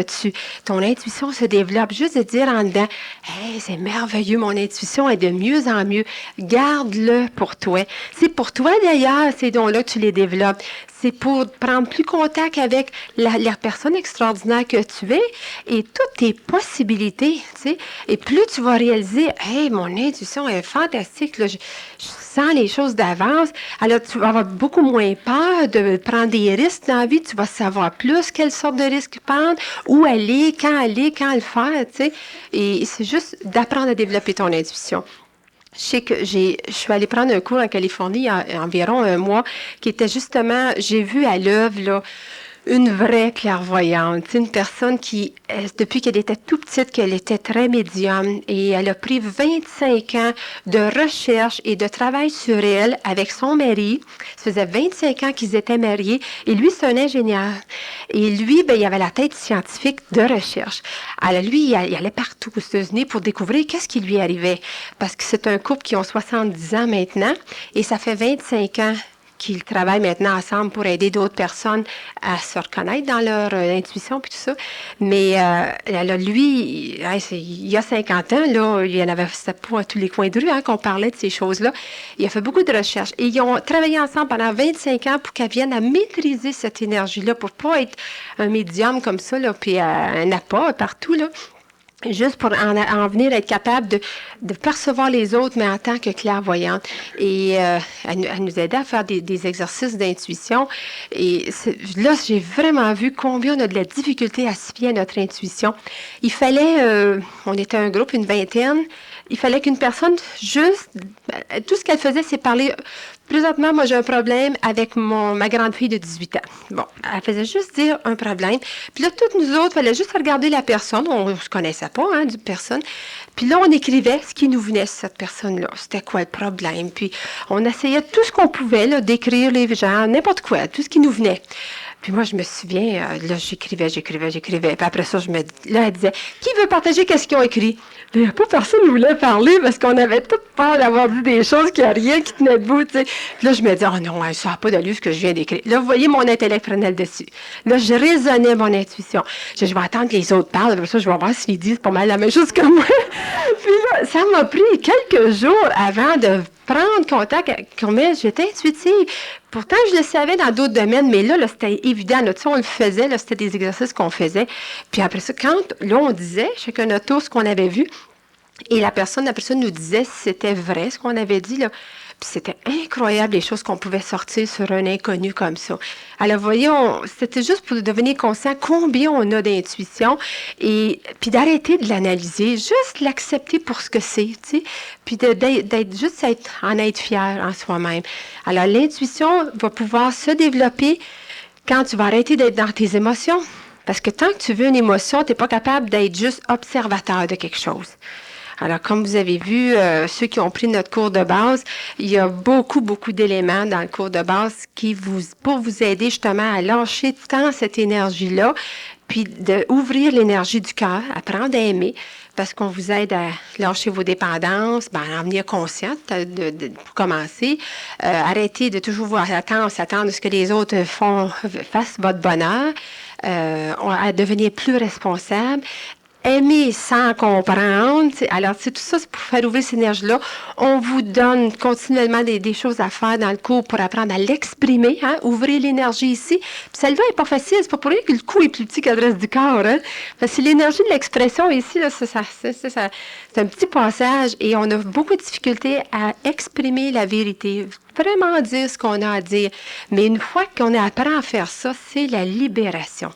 ton intuition se développe, juste de dire en dedans, hey, c'est merveilleux, mon intuition est de mieux en mieux. Garde-le pour toi. C'est pour toi d'ailleurs, ces dons-là que tu les développes. C'est pour prendre plus contact avec la personne extraordinaire que tu es et toutes tes possibilités, tu sais. Et plus tu vas réaliser, hey, mon intuition est fantastique, là, je sens les choses d'avance. Alors, tu vas avoir beaucoup moins peur de prendre des risques dans la vie. Tu vas savoir plus quelle sorte de risques prendre, où aller, quand le faire, tu sais. Et c'est juste d'apprendre à développer ton intuition. Je sais que je suis allée prendre un cours en Californie il y a environ un mois qui était justement, j'ai vu à l'œuvre là, une vraie clairvoyante. C'est une personne qui, depuis qu'elle était tout petite, qu'elle était très médium et elle a pris 25 ans de recherche et de travail sur elle avec son mari. Ça faisait 25 ans qu'ils étaient mariés et lui, c'est un ingénieur. Et lui, ben, il avait la tête scientifique de recherche. Alors lui, il allait partout aux États-Unis pour découvrir qu'est-ce qui lui arrivait. Parce que c'est un couple qui ont 70 ans maintenant et ça fait 25 ans qu'ils travaillent maintenant ensemble pour aider d'autres personnes à se reconnaître dans leur intuition puis tout ça. Mais là, lui, il y a 50 ans, là, il y en avait, c'était pas à tous les coins de rue qu'on parlait de ces choses-là. Il a fait beaucoup de recherches et ils ont travaillé ensemble pendant 25 ans pour qu'elle vienne à maîtriser cette énergie-là, pour pas être un médium comme ça, là, puis un appât partout, là. Juste pour en venir être capable de percevoir les autres, mais en tant que clairvoyante. Et elle nous aidait à faire des exercices d'intuition. Et là, j'ai vraiment vu combien on a de la difficulté à se fier à notre intuition. Il fallait, on était un groupe, une vingtaine, il fallait qu'une personne, juste, tout ce qu'elle faisait, c'est parler. Présentement, moi, j'ai un problème avec ma grande fille de 18 ans. Bon, elle faisait juste dire un problème. Puis là, toutes nous autres, il fallait juste regarder la personne. On ne se connaissait pas, hein, d'une personne. Puis là, on écrivait ce qui nous venait, cette personne-là. C'était quoi le problème? Puis on essayait tout ce qu'on pouvait, là, d'écrire les gens, n'importe quoi, tout ce qui nous venait. Puis moi, je me souviens, là, j'écrivais. Puis après ça, là, elle disait, qui veut partager qu'est-ce qu'ils ont écrit? Il n'y a pas personne qui voulait parler parce qu'on avait toute peur d'avoir dit des choses qu'il n'y a rien qui tenait debout, tu sais. Puis là, je me dis, oh non, ça n'a pas d'allure ce que je viens d'écrire. Là, vous voyez, mon intellect prenait le dessus. Là, je raisonnais mon intuition. Je vais attendre que les autres parlent. Après ça, je vais voir s'ils disent pas mal la même chose que moi. Puis là, ça m'a pris quelques jours avant de prendre contact avec combien j'étais intuitive. Pourtant, je le savais dans d'autres domaines, mais là c'était évident. Là, on le faisait, là, c'était des exercices qu'on faisait. Puis après ça, quand là, on disait chacun notre tour ce qu'on avait vu, et la personne, après ça, nous disait si c'était vrai ce qu'on avait dit, là. Puis c'était incroyable les choses qu'on pouvait sortir sur un inconnu comme ça. Alors, voyons, c'était juste pour devenir conscient combien on a d'intuition et puis d'arrêter de l'analyser, juste l'accepter pour ce que c'est, tu sais, puis d'être juste en être fier en soi-même. Alors, l'intuition va pouvoir se développer quand tu vas arrêter d'être dans tes émotions. Parce que tant que tu veux une émotion, tu n'es pas capable d'être juste observateur de quelque chose. Alors, comme vous avez vu, ceux qui ont pris notre cours de base, il y a beaucoup d'éléments dans le cours de base pour vous aider justement à lâcher tant cette énergie-là, puis d'ouvrir l'énergie du cœur, apprendre à aimer, parce qu'on vous aide à lâcher vos dépendances, en venir consciente pour commencer. Arrêtez de toujours attendre à ce que les autres fassent votre bonheur, à devenir plus responsable. Aimer sans comprendre. Alors, c'est tout ça, c'est pour faire ouvrir cette énergie-là. On vous donne continuellement des choses à faire dans le cours pour apprendre à l'exprimer, hein, ouvrir l'énergie ici. Puis celle-là n'est pas facile, c'est pas pour rien que le cou est plus petit que l'adresse du corps. Hein. Parce que l'énergie de l'expression ici, là, c'est un petit passage et on a beaucoup de difficultés à exprimer la vérité, vraiment dire ce qu'on a à dire. Mais une fois qu'on apprend à faire ça, c'est la libération.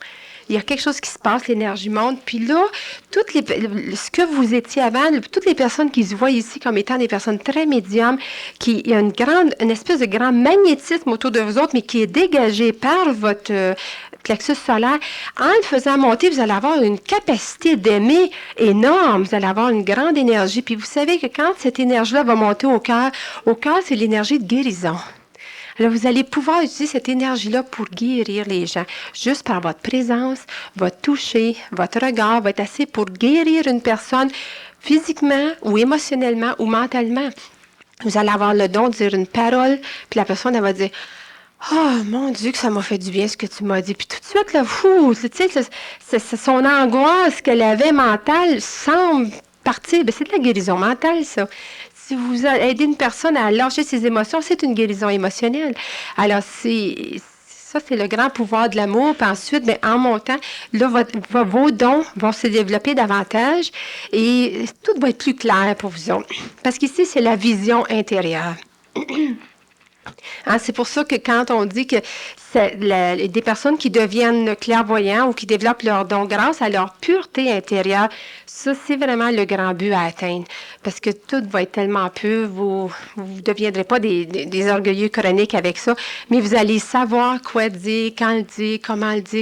Il y a quelque chose qui se passe, l'énergie monte. Puis là, ce que vous étiez avant, toutes les personnes qui se voient ici comme étant des personnes très médiums, il y a une espèce de grand magnétisme autour de vous autres, mais qui est dégagé par votre plexus solaire. En le faisant monter, vous allez avoir une capacité d'aimer énorme. Vous allez avoir une grande énergie. Puis vous savez que quand cette énergie-là va monter au cœur, c'est l'énergie de guérison. Alors, vous allez pouvoir utiliser cette énergie-là pour guérir les gens. Juste par votre présence, votre toucher, votre regard va être assez pour guérir une personne physiquement ou émotionnellement ou mentalement. Vous allez avoir le don de dire une parole, puis la personne, elle va dire « Oh, mon Dieu, que ça m'a fait du bien ce que tu m'as dit. » Puis tout de suite, là, c'est son angoisse qu'elle avait mentale semble partir. Bien, c'est de la guérison mentale, ça. Si vous aidez une personne à lâcher ses émotions, c'est une guérison émotionnelle. Alors, ça, c'est le grand pouvoir de l'amour. Puis ensuite, bien, en montant, là, vos dons vont se développer davantage et tout va être plus clair pour vous autres. Parce qu'ici, c'est la vision intérieure. Hein, c'est pour ça que quand on dit que des personnes qui deviennent clairvoyants ou qui développent leur don grâce à leur pureté intérieure, ça, c'est vraiment le grand but à atteindre. Parce que tout va être tellement pur, vous ne deviendrez pas des orgueilleux chroniques avec ça, mais vous allez savoir quoi dire, quand le dire,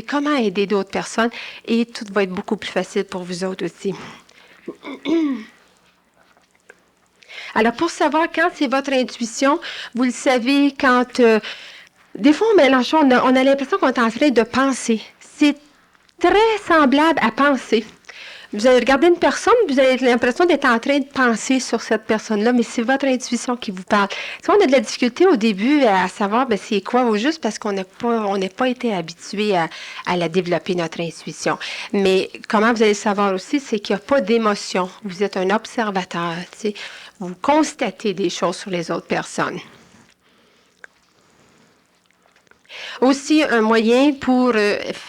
comment aider d'autres personnes, et tout va être beaucoup plus facile pour vous autres aussi. Alors, pour savoir quand c'est votre intuition, vous le savez quand... des fois, on a l'impression qu'on est en train de penser. C'est très semblable à penser. Vous allez regarder une personne, vous avez l'impression d'être en train de penser sur cette personne-là, mais c'est votre intuition qui vous parle. Si on a de la difficulté au début à savoir c'est quoi au juste parce qu'on n'est pas été habitué à la développer, notre intuition. Mais comment vous allez savoir aussi, c'est qu'il n'y a pas d'émotion. Vous êtes un observateur, tu sais. Vous constatez des choses sur les autres personnes. Aussi, un moyen pour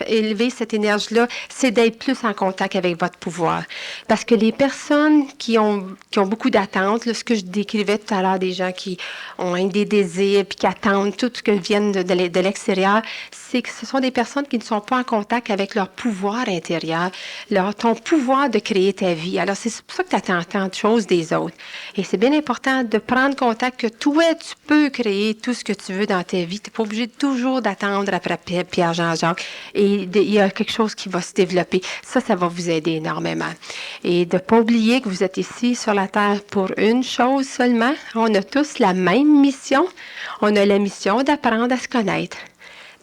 élever cette énergie-là, c'est d'être plus en contact avec votre pouvoir. Parce que les personnes qui ont beaucoup d'attentes, ce que je décrivais tout à l'heure, des gens qui ont des désirs puis qui attendent tout ce que viennent de l'extérieur, c'est que ce sont des personnes qui ne sont pas en contact avec leur pouvoir intérieur, ton pouvoir de créer ta vie. Alors, c'est pour ça que tu attends tant de choses des autres. Et c'est bien important de prendre contact que toi, tu peux créer tout ce que tu veux dans ta vie. Tu n'es pas obligé toujours d'attendre après Pierre Jean-Jacques. Et il y a quelque chose qui va se développer. Ça va vous aider énormément. Et de ne pas oublier que vous êtes ici sur la Terre pour une chose seulement. On a tous la même mission. On a la mission d'apprendre à se connaître.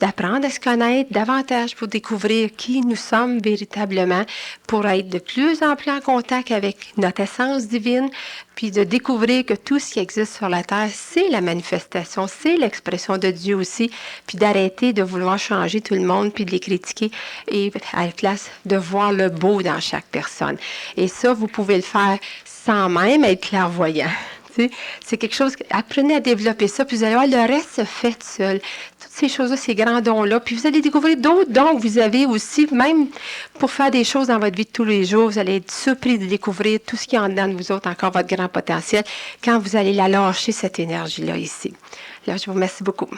D'apprendre à se connaître davantage pour découvrir qui nous sommes véritablement, pour être de plus en plus en contact avec notre essence divine, puis de découvrir que tout ce qui existe sur la Terre, c'est la manifestation, c'est l'expression de Dieu aussi, puis d'arrêter de vouloir changer tout le monde, puis de les critiquer, et à la place de voir le beau dans chaque personne. Et ça, vous pouvez le faire sans même être clairvoyant. C'est quelque chose, apprenez à développer ça, puis vous allez voir, le reste se fait tout seul. Toutes ces choses-là, ces grands dons-là, puis vous allez découvrir d'autres dons que vous avez aussi, même pour faire des choses dans votre vie de tous les jours, vous allez être surpris de découvrir tout ce qui est en dedans de vous autres, encore votre grand potentiel, quand vous allez la lâcher, cette énergie-là ici. Là, je vous remercie beaucoup.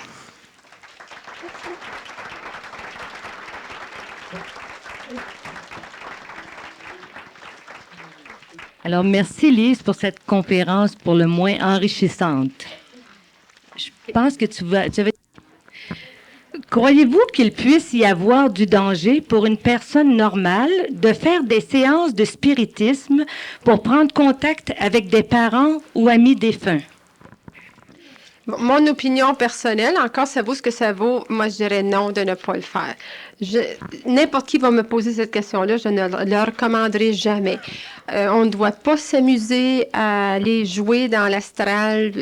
Alors, merci Lise pour cette conférence pour le moins enrichissante. Je pense que tu avais... Croyez-vous qu'il puisse y avoir du danger pour une personne normale de faire des séances de spiritisme pour prendre contact avec des parents ou amis défunts? Mon opinion personnelle, encore, ça vaut ce que ça vaut. Moi, je dirais non de ne pas le faire. N'importe qui va me poser cette question-là, je ne le recommanderai jamais. On ne doit pas s'amuser à aller jouer dans l'astral.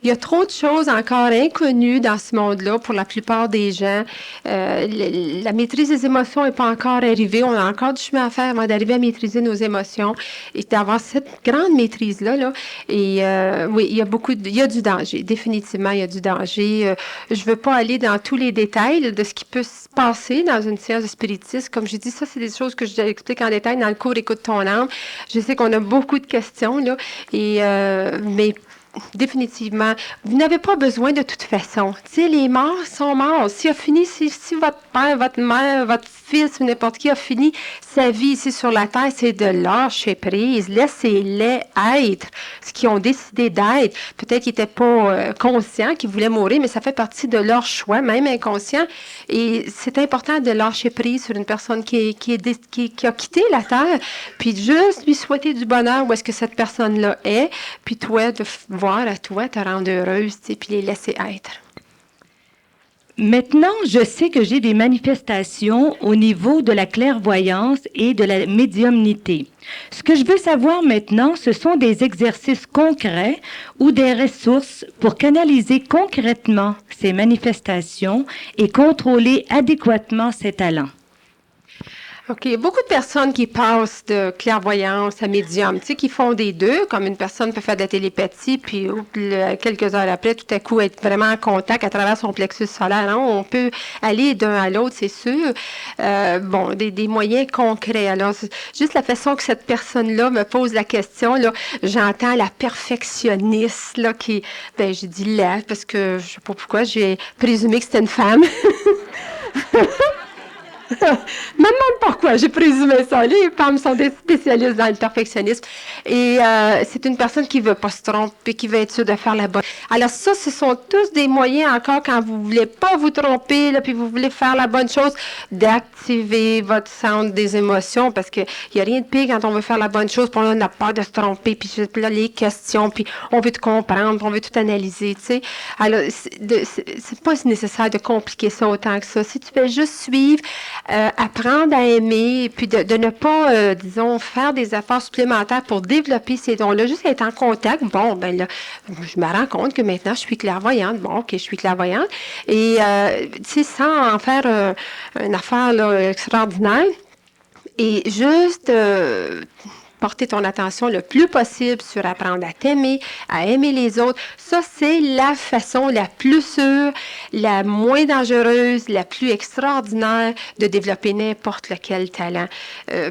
Il y a trop de choses encore inconnues dans ce monde-là pour la plupart des gens. La maîtrise des émotions n'est pas encore arrivée. On a encore du chemin à faire avant d'arriver à maîtriser nos émotions et d'avoir cette grande maîtrise-là. Là. Et oui, il y a du danger. Définitivement, il y a du danger. Je ne veux pas aller dans tous les détails de ce qui peut se passer dans une séance de spiritisme. Comme je dis, ça, c'est des choses que je explique en détail dans le cours Écoute ton âme. Je sais qu'on a beaucoup de questions, là, mais définitivement, vous n'avez pas besoin de toute façon. Tu sais, les morts sont morts. Si votre père, votre mère, votre fils ou n'importe qui a fini sa vie ici sur la terre, c'est de lâcher prise. Laissez-les être ce qu'ils ont décidé d'être. Peut-être qu'ils n'étaient pas conscients qu'ils voulaient mourir, mais ça fait partie de leur choix, même inconscient. Et c'est important de lâcher prise sur une personne qui a quitté la terre, puis juste lui souhaiter du bonheur où est-ce que cette personne-là est, puis toi, de voir à toi te rendre heureuse, puis les laisser être. Maintenant, je sais que j'ai des manifestations au niveau de la clairvoyance et de la médiumnité. Ce que je veux savoir maintenant, ce sont des exercices concrets ou des ressources pour canaliser concrètement ces manifestations et contrôler adéquatement ces talents. OK. Il y a beaucoup de personnes qui passent de clairvoyance à médium, tu sais, qui font des deux, comme une personne peut faire de la télépathie, puis quelques heures après, tout à coup, être vraiment en contact à travers son plexus solaire. Hein. On peut aller d'un à l'autre, c'est sûr. Bon, des moyens concrets. Alors, juste la façon que cette personne-là me pose la question, là, j'entends la perfectionniste, là, qui, ben, j'ai dit là, parce que je sais pas pourquoi, j'ai présumé que c'était une femme. Me demande pourquoi, j'ai présumé ça. Les femmes sont des spécialistes dans le perfectionnisme. Et c'est une personne qui veut pas se tromper, qui veut être sûre de faire la bonne. Alors ça, ce sont tous des moyens encore quand vous voulez pas vous tromper, là, puis vous voulez faire la bonne chose, d'activer votre centre des émotions, parce que il y a rien de pire quand on veut faire la bonne chose, puis on a peur de se tromper, puis là, les questions, puis on veut tout comprendre, puis on veut tout analyser, tu sais. Alors, c'est pas nécessaire de compliquer ça autant que ça. Si tu fais juste suivre, apprendre à aimer, puis de ne pas, disons, faire des efforts supplémentaires pour développer ces dons-là, juste être en contact. Bon, ben là, je me rends compte que maintenant, je suis clairvoyante. Bon, OK, je suis clairvoyante. Et, tu sais, sans en faire une affaire là, extraordinaire, et juste porter ton attention le plus possible sur apprendre à t'aimer, à aimer les autres. Ça, c'est la façon la plus sûre, la moins dangereuse, la plus extraordinaire de développer n'importe lequel talent.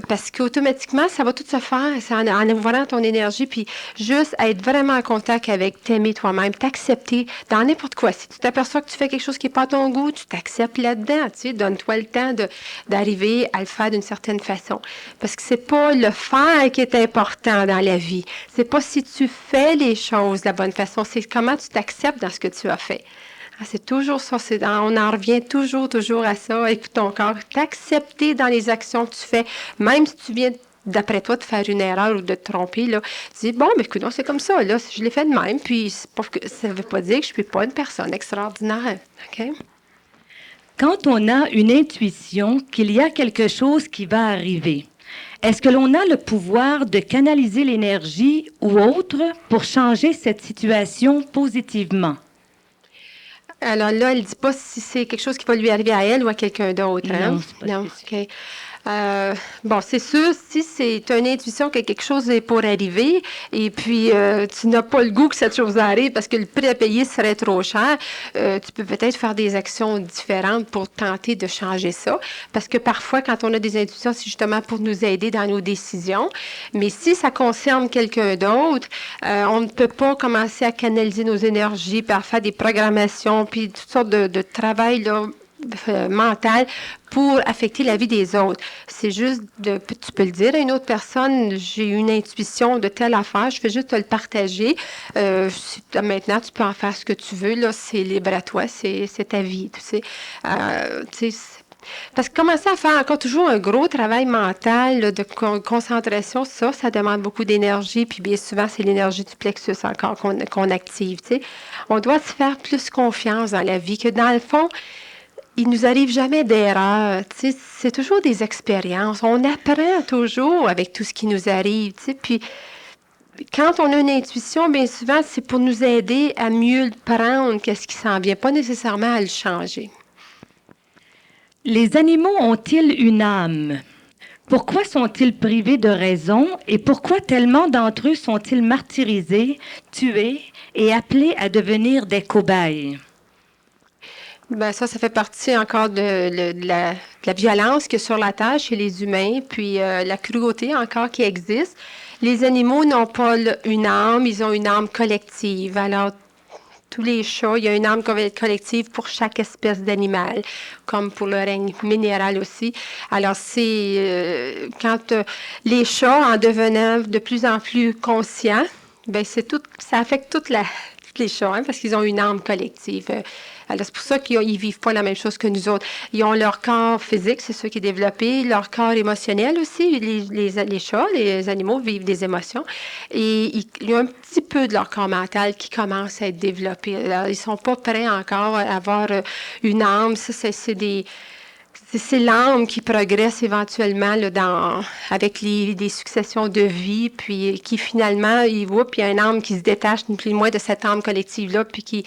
Parce qu'automatiquement, ça va tout se faire. C'est en envoyant ton énergie, puis juste être vraiment en contact avec t'aimer toi-même, t'accepter dans n'importe quoi. Si tu t'aperçois que tu fais quelque chose qui n'est pas à ton goût, tu t'acceptes là-dedans. Tu sais, donne-toi le temps d'arriver à le faire d'une certaine façon. Parce que c'est pas le faire qui est important dans la vie. C'est pas si tu fais les choses de la bonne façon, c'est comment tu t'acceptes dans ce que tu as fait. C'est toujours ça, on en revient toujours à ça. Écoute ton corps, t'accepter dans les actions que tu fais, même si tu viens d'après toi de faire une erreur ou de te tromper, là, tu dis, bon, mais écoute, c'est comme ça, là, je l'ai fait de même, puis ça ne veut pas dire que je ne suis pas une personne extraordinaire, OK? Quand on a une intuition qu'il y a quelque chose qui va arriver, est-ce que l'on a le pouvoir de canaliser l'énergie ou autre pour changer cette situation positivement? Alors là, elle ne dit pas si c'est quelque chose qui va lui arriver à elle ou à quelqu'un d'autre. Hein? Non, c'est pas spécifique. OK. Bon, c'est sûr, si c'est une intuition que quelque chose est pour arriver et puis tu n'as pas le goût que cette chose arrive parce que le prix à payer serait trop cher, tu peux peut-être faire des actions différentes pour tenter de changer ça. Parce que parfois, quand on a des intuitions, c'est justement pour nous aider dans nos décisions. Mais si ça concerne quelqu'un d'autre, on ne peut pas commencer à canaliser nos énergies, par faire des programmations, puis toutes sortes de travail là, mental pour affecter la vie des autres. C'est juste, tu peux le dire à une autre personne, j'ai une intuition de telle affaire, je fais juste te le partager. Maintenant, tu peux en faire ce que tu veux, là, c'est libre à toi, c'est ta vie, tu sais. Parce que commencer à faire encore toujours un gros travail mental là, de concentration, ça demande beaucoup d'énergie. Puis bien souvent, c'est l'énergie du plexus encore qu'on active. Tu sais. On doit se faire plus confiance dans la vie, que dans le fond, il nous arrive jamais d'erreur. Tu sais. C'est toujours des expériences. On apprend toujours avec tout ce qui nous arrive. Tu sais. Puis quand on a une intuition, bien souvent, c'est pour nous aider à mieux le prendre, qu'est-ce qui s'en vient, pas nécessairement à le changer. Les animaux ont-ils une âme? Pourquoi sont-ils privés de raison et pourquoi tellement d'entre eux sont-ils martyrisés, tués et appelés à devenir des cobayes? Ben ça fait partie encore de la violence qu'il y a sur la Terre chez les humains, puis la cruauté encore qui existe. Les animaux n'ont pas une âme, ils ont une âme collective. Alors, tous les chats, il y a une âme collective pour chaque espèce d'animal, comme pour le règne minéral aussi. Alors, c'est quand les chats, en devenant de plus en plus conscients, ben c'est tout, ça affecte tous les chats, hein, parce qu'ils ont une âme collective. Alors, c'est pour ça qu'ils ne vivent pas la même chose que nous autres. Ils ont leur corps physique, c'est ça qui est développé, leur corps émotionnel aussi. Les chats, les animaux vivent des émotions. Et il y a un petit peu de leur corps mental qui commence à être développé. Alors, ils ne sont pas prêts encore à avoir une âme. Ça, c'est l'âme qui progresse éventuellement là, avec des successions de vies, puis qui finalement, il y a une âme qui se détache ni plus ni moins de cette âme collective-là, puis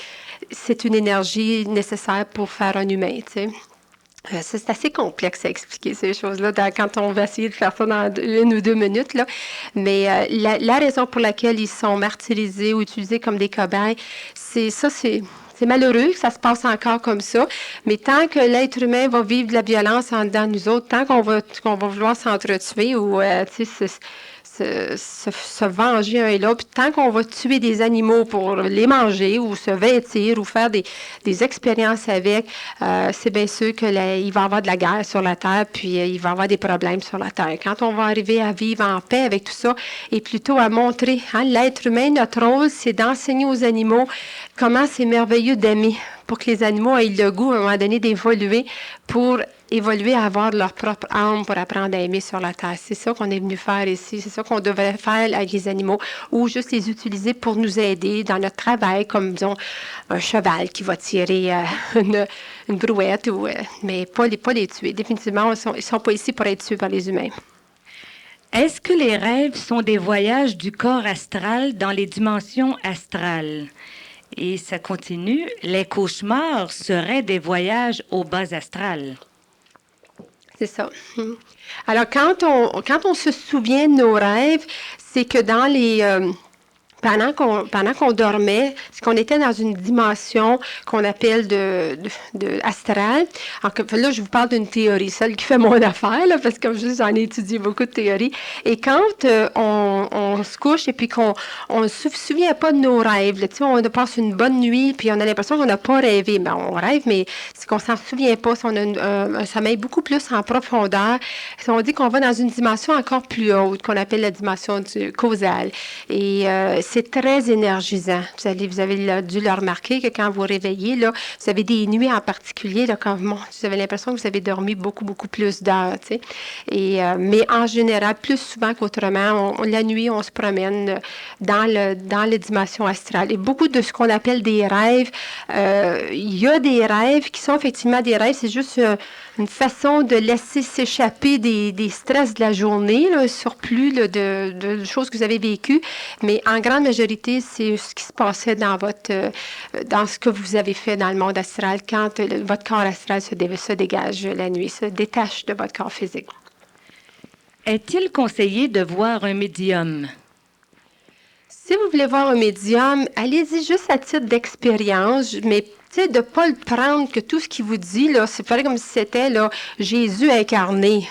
c'est une énergie nécessaire pour faire un humain, tu sais. C'est assez complexe à expliquer ces choses-là quand on va essayer de faire ça dans 1 ou 2 minutes. Là. Mais la raison pour laquelle ils sont martyrisés ou utilisés comme des cobayes, c'est malheureux que ça se passe encore comme ça. Mais tant que l'être humain va vivre de la violence en dedans de nous autres, tant qu'on va vouloir s'entretuer ou se venger un et l'autre. Puis tant qu'on va tuer des animaux pour les manger ou se vêtir ou faire des expériences avec, c'est bien sûr qu'il va y avoir de la guerre sur la Terre, puis il va y avoir des problèmes sur la Terre. Quand on va arriver à vivre en paix avec tout ça, et plutôt à montrer, l'être humain, notre rôle, c'est d'enseigner aux animaux comment c'est merveilleux d'aimer, pour que les animaux aient le goût, à un moment donné, d'évoluer pour évoluer à avoir leur propre âme pour apprendre à aimer sur la terre. C'est ça qu'on est venu faire ici. C'est ça qu'on devrait faire avec les animaux ou juste les utiliser pour nous aider dans notre travail, comme, disons, un cheval qui va tirer une brouette, mais pas les tuer. Définitivement, ils sont pas ici pour être tués par les humains. Est-ce que les rêves sont des voyages du corps astral dans les dimensions astrales? Et ça continue, les cauchemars seraient des voyages au bas astral. C'est ça. Alors, quand on se souvient de nos rêves, c'est que dans les... pendant qu'on dormait, c'est qu'on était dans une dimension qu'on appelle de astrale. Alors que, là, je vous parle d'une théorie, celle qui fait mon affaire, là, parce que comme je dis, j'en ai étudié beaucoup de théories. Et quand on se couche et puis qu'on ne se souvient pas de nos rêves, là, on passe une bonne nuit puis on a l'impression qu'on n'a pas rêvé. Ben, on rêve, mais c'est qu'on ne s'en souvient pas. Si on a un sommeil beaucoup plus en profondeur, on dit qu'on va dans une dimension encore plus haute, qu'on appelle la dimension causale. Et c'est très énergisant. Vous avez dû le remarquer que quand vous réveillez, là, vous avez des nuits en particulier, là, quand vous avez l'impression que vous avez dormi beaucoup, beaucoup plus d'heures. Mais en général, plus souvent qu'autrement, la nuit, on se promène dans les dimensions astrales. Et beaucoup de ce qu'on appelle des rêves, il y a des rêves qui sont effectivement des rêves, c'est juste une façon de laisser s'échapper des stress de la journée, là, surplus là, de choses que vous avez vécues. Mais en grande majorité, c'est ce qui se passait dans ce que vous avez fait dans le monde astral quand votre corps astral se dégage la nuit, se détache de votre corps physique. Est-il conseillé de voir un médium? Si vous voulez voir un médium, allez-y juste à titre d'expérience, mais de ne pas le prendre que tout ce qu'il vous dit, là, c'est pareil comme si c'était là, Jésus incarné.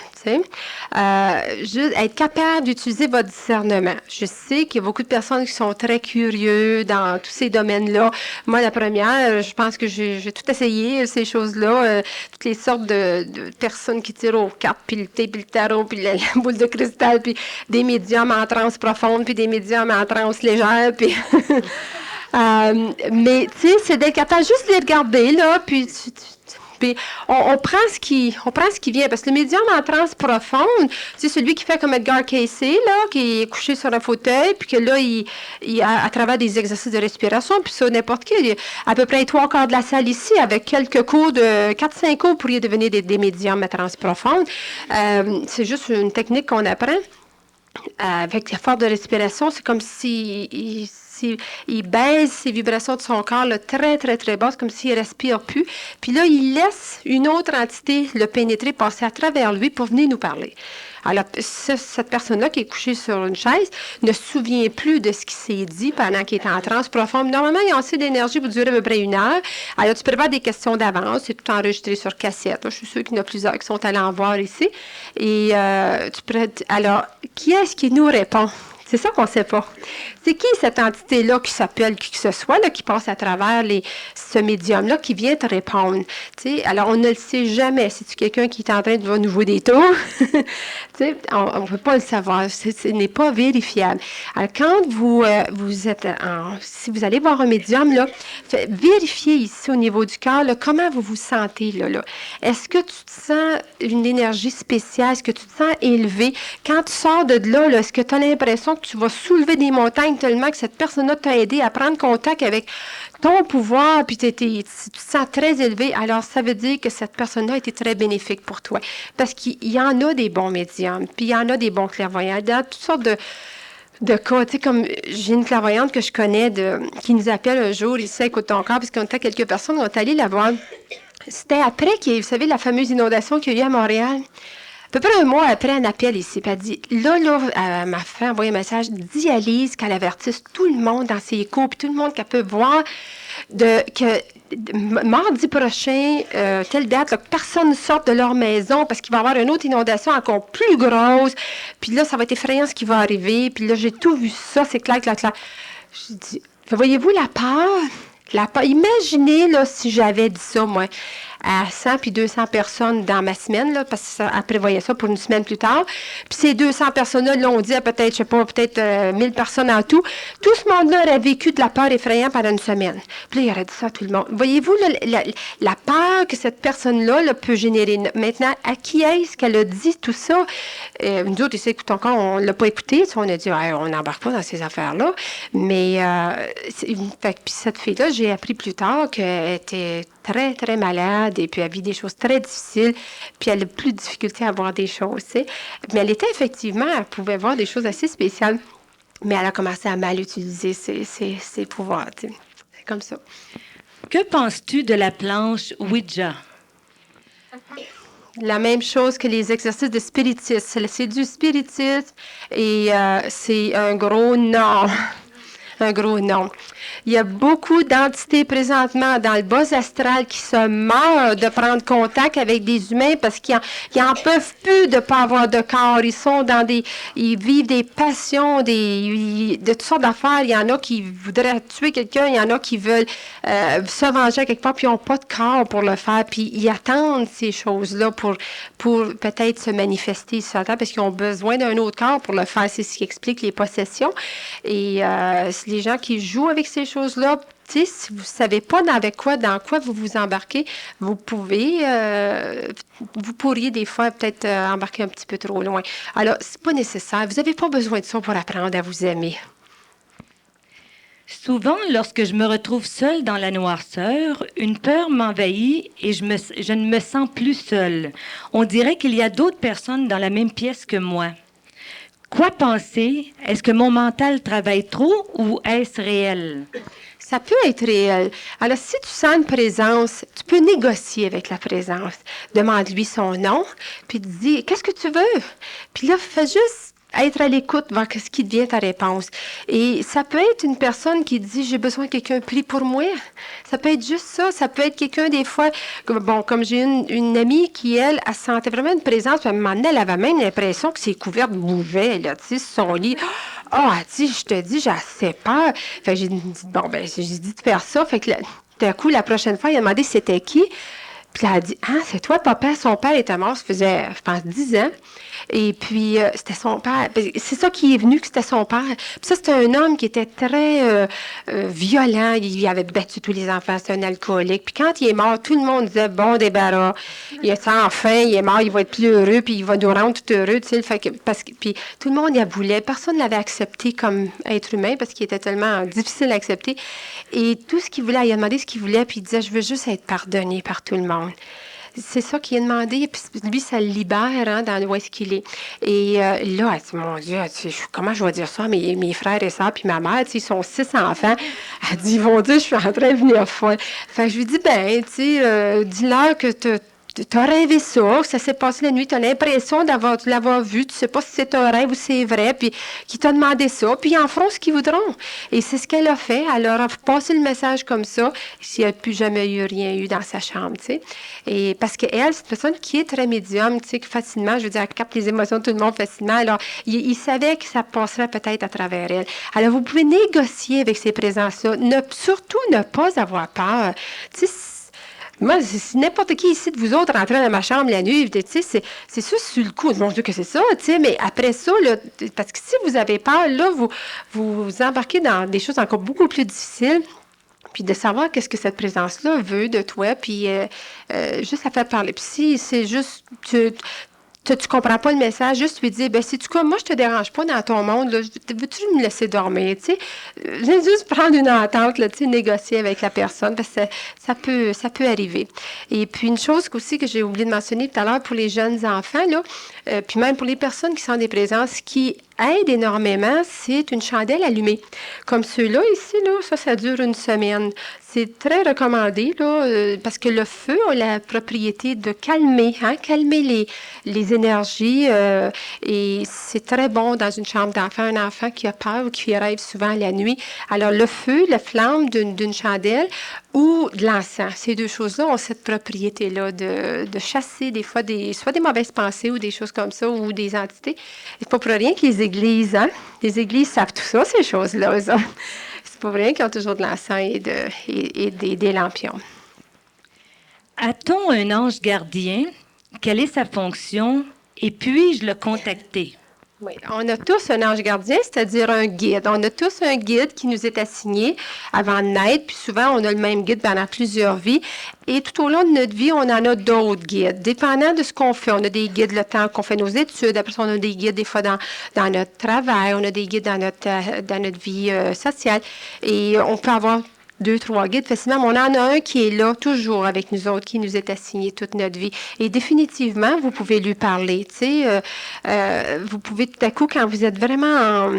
Juste être capable d'utiliser votre discernement. Je sais qu'il y a beaucoup de personnes qui sont très curieux dans tous ces domaines-là. Moi, la première, je pense que j'ai tout essayé, ces choses-là. Toutes les sortes de personnes qui tirent aux cartes, puis le thé, puis le tarot, puis la boule de cristal, puis des médiums en transe profonde, puis des médiums en transe légère, puis... mais, tu sais, c'est d'être capable juste de les regarder, là, puis on prend ce qui vient, parce que le médium en transe profonde, c'est celui qui fait comme Edgar Cayce, là, qui est couché sur un fauteuil, puis que là, il à travers des exercices de respiration, puis ça, n'importe qui, à peu près 3/4 de la salle ici, avec quelques cours de 4-5 cours, pourriez devenir des médiums à transe profonde. C'est juste une technique qu'on apprend. Avec l'effort de respiration, c'est comme si il baisse ses vibrations de son corps là, très, très, très basses, comme s'il ne respire plus. Puis là, il laisse une autre entité le pénétrer, passer à travers lui pour venir nous parler. Alors, cette personne-là qui est couchée sur une chaise ne se souvient plus de ce qui s'est dit pendant qu'il est en transe profonde. Normalement, il y a assez d'énergie pour durer à peu près 1 heure. Alors, tu prépares des questions d'avance. C'est tout enregistré sur cassette. Je suis sûre qu'il y en a plusieurs qui sont allés en voir ici. Et alors, qui est-ce qui nous répond? C'est ça qu'on ne sait pas. C'est qui cette entité-là qui s'appelle qui que ce soit, là, qui passe à travers ce médium-là, qui vient te répondre? T'sais, alors, on ne le sait jamais. C'est-tu quelqu'un qui est en train de nous jouer des tours? On ne peut pas le savoir. Ce n'est pas vérifiable. Alors, quand si vous allez voir un médium, là, vérifiez ici au niveau du cœur, là, comment vous vous sentez. Là. Est-ce que tu te sens une énergie spéciale? Est-ce que tu te sens élevé? Quand tu sors de là, est-ce que tu as l'impression que tu vas soulever des montagnes tellement que cette personne-là t'a aidé à prendre contact avec ton pouvoir, puis tu te sens très élevé, alors ça veut dire que cette personne-là a été très bénéfique pour toi. Parce qu'il y en a des bons médiums, puis il y en a des bons clairvoyants, dans toutes sortes de cas. Tu sais, comme j'ai une clairvoyante que je connais qui nous appelle un jour ici à Côte-ton-Corps, parce qu'on était quelques personnes, on est allé la voir. C'était après vous savez, la fameuse inondation qu'il y a eu à Montréal. À peu près un mois après, un appel ici. Puis elle dit, là, ma frère a envoyé un message, dis à Lise qu'elle avertisse tout le monde dans ses cours, puis tout le monde qu'elle peut voir, mardi prochain, telle date, là, que personne ne sorte de leur maison parce qu'il va y avoir une autre inondation encore plus grosse. Puis là, ça va être effrayant ce qui va arriver. Puis là, j'ai tout vu ça, c'est clair, clair, clair. Je dis, voyez-vous la peur? Imaginez là, si j'avais dit ça, moi, à 100 puis 200 personnes dans ma semaine, là, parce qu'elle prévoyait ça pour une semaine plus tard. Puis ces 200 personnes-là l'ont dit à peut-être, je sais pas, peut-être 1000 personnes en tout. Tout ce monde-là aurait vécu de la peur effrayante pendant une semaine. Puis là, il aurait dit ça à tout le monde. Voyez-vous la peur que cette personne-là là, peut générer. Maintenant, à qui est-ce qu'elle a dit tout ça? Nous autres, ici, écoute, encore, on ne l'a pas écouté. On a dit, on n'embarque pas dans ces affaires-là. Mais, puis cette fille-là, j'ai appris plus tard qu'elle était très, très malade et puis elle vit des choses très difficiles, puis elle a plus de difficulté à voir des choses, tu sais. Mais elle elle pouvait voir des choses assez spéciales, mais elle a commencé à mal utiliser ses pouvoirs, tu sais. C'est comme ça. Que penses-tu de la planche Ouija? La même chose que les exercices de spiritisme. C'est du spiritisme et c'est un gros non. Un gros non. Il y a beaucoup d'entités présentement dans le bas astral qui se meurent de prendre contact avec des humains parce qu'ils n'en peuvent plus de ne pas avoir de corps. Ils vivent des passions, de toutes sortes d'affaires. Il y en a qui voudraient tuer quelqu'un, il y en a qui veulent se venger quelque part, puis ils n'ont pas de corps pour le faire. Puis ils attendent ces choses-là pour peut-être se manifester sur la terre parce qu'ils ont besoin d'un autre corps pour le faire. C'est ce qui explique les possessions. Et les gens qui jouent avec ces choses-là, tu sais, si vous ne savez pas dans quoi vous vous embarquez, vous pourriez des fois peut-être embarquer un petit peu trop loin. Alors, c'est pas nécessaire. Vous n'avez pas besoin de ça pour apprendre à vous aimer. Souvent, lorsque je me retrouve seule dans la noirceur, une peur m'envahit et je ne me sens plus seule. On dirait qu'il y a d'autres personnes dans la même pièce que moi. Quoi penser? Est-ce que mon mental travaille trop ou est-ce réel? Ça peut être réel. Alors, si tu sens une présence, tu peux négocier avec la présence. Demande-lui son nom, puis dis, qu'est-ce que tu veux? Puis là, fais juste être à l'écoute, voir ce qui devient ta réponse. Et ça peut être une personne qui dit, j'ai besoin que quelqu'un prie pour moi. Ça peut être juste ça. Ça peut être quelqu'un, des fois, comme j'ai une amie qui, elle sentait vraiment une présence, puis à un moment donné, elle avait même l'impression que ses couvertes bougeaient, là, tu sais, sur son lit. Elle dit, je te dis, j'ai assez peur. Fait que j'ai dit, j'ai dit de faire ça. Fait que d'un coup, la prochaine fois, il a demandé c'était qui. Puis elle a dit, c'est toi, papa. Son père était mort, ça faisait, je pense, 10 ans. Et puis, c'était son père. C'est ça qui est venu, que c'était son père. Puis ça, c'était un homme qui était très violent. Il avait battu tous les enfants. C'était un alcoolique. Puis quand il est mort, tout le monde disait, bon débarras. Il est enfin, il est mort, il va être plus heureux, puis il va nous rendre tout heureux. Tu sais, puis tout le monde y voulait. Personne ne l'avait accepté comme être humain parce qu'il était tellement difficile à accepter. Et tout ce qu'il voulait, il a demandé ce qu'il voulait, puis il disait, je veux juste être pardonné par tout le monde. C'est ça qu'il a demandé. Puis lui, ça le libère dans où est-ce qu'il est. Et là, elle dit, mon Dieu, comment je vais dire ça? Mes frères et sœurs, puis ma mère, ils sont 6 enfants. Elle dit, ils vont dire, je suis en train de venir folle. Fait que je lui dis, dis-leur que tu as rêvé ça, que ça s'est passé la nuit, tu as l'impression de l'avoir vu, tu ne sais pas si c'est un rêve ou c'est vrai, puis qui t'a demandé ça, puis ils en feront ce qu'ils voudront. Et c'est ce qu'elle a fait. Elle leur a passé le message comme ça, s'il n'y a plus jamais rien eu dans sa chambre, tu sais. Et parce qu'elle, c'est une personne qui est très médium, tu sais, facilement, je veux dire, elle capte les émotions de tout le monde facilement. Alors, il savait que ça passerait peut-être à travers elle. Alors, vous pouvez négocier avec ces présences-là. Surtout ne pas avoir peur. Tu sais, moi, si n'importe qui ici de vous autres rentrait dans ma chambre la nuit, tu sais, c'est ça sur le coup. Mon Dieu que c'est ça, tu sais, mais après ça, là, parce que si vous avez peur, là, vous embarquez dans des choses encore beaucoup plus difficiles. Puis de savoir qu'est-ce que cette présence-là veut de toi, puis juste à faire parler. Puis si c'est juste... Tu comprends pas le message, juste lui dire, sais-tu quoi, moi, je te dérange pas dans ton monde, là, veux-tu me laisser dormir, tu sais? Juste prendre une entente, là, tu sais, négocier avec la personne, parce que ça peut arriver. Et puis, une chose aussi que j'ai oublié de mentionner tout à l'heure pour les jeunes enfants, là, Puis même pour les personnes qui sont des présences, ce qui aide énormément, c'est une chandelle allumée. Comme ceux-là ici, là, ça dure une semaine. C'est très recommandé, là, parce que le feu a la propriété de calmer, calmer les énergies. Et c'est très bon dans une chambre d'enfant, un enfant qui a peur ou qui rêve souvent la nuit. Alors, le feu, la flamme d'une chandelle ou de l'encens, ces deux choses-là ont cette propriété-là de chasser des fois soit des mauvaises pensées ou des choses comme ça ou des entités. C'est pas pour rien que les églises savent tout ça, ces choses-là. C'est pas pour rien qu'ils ont toujours de l'encens et des lampions. A-t-on un ange gardien? Quelle est sa fonction? Et puis-je le contacter? Oui, on a tous un ange gardien, c'est-à-dire un guide. On a tous un guide qui nous est assigné avant de naître, puis souvent on a le même guide pendant plusieurs vies. Et tout au long de notre vie, on en a d'autres guides, dépendant de ce qu'on fait. On a des guides le temps qu'on fait nos études, après ça, on a des guides des fois dans notre travail, on a des guides dans notre vie sociale. Et on peut avoir 2, 3 guides facilement, mais on en a un qui est là toujours avec nous autres, qui nous est assigné toute notre vie. Et définitivement, vous pouvez lui parler. Tu sais, vous pouvez tout à coup, quand vous êtes vraiment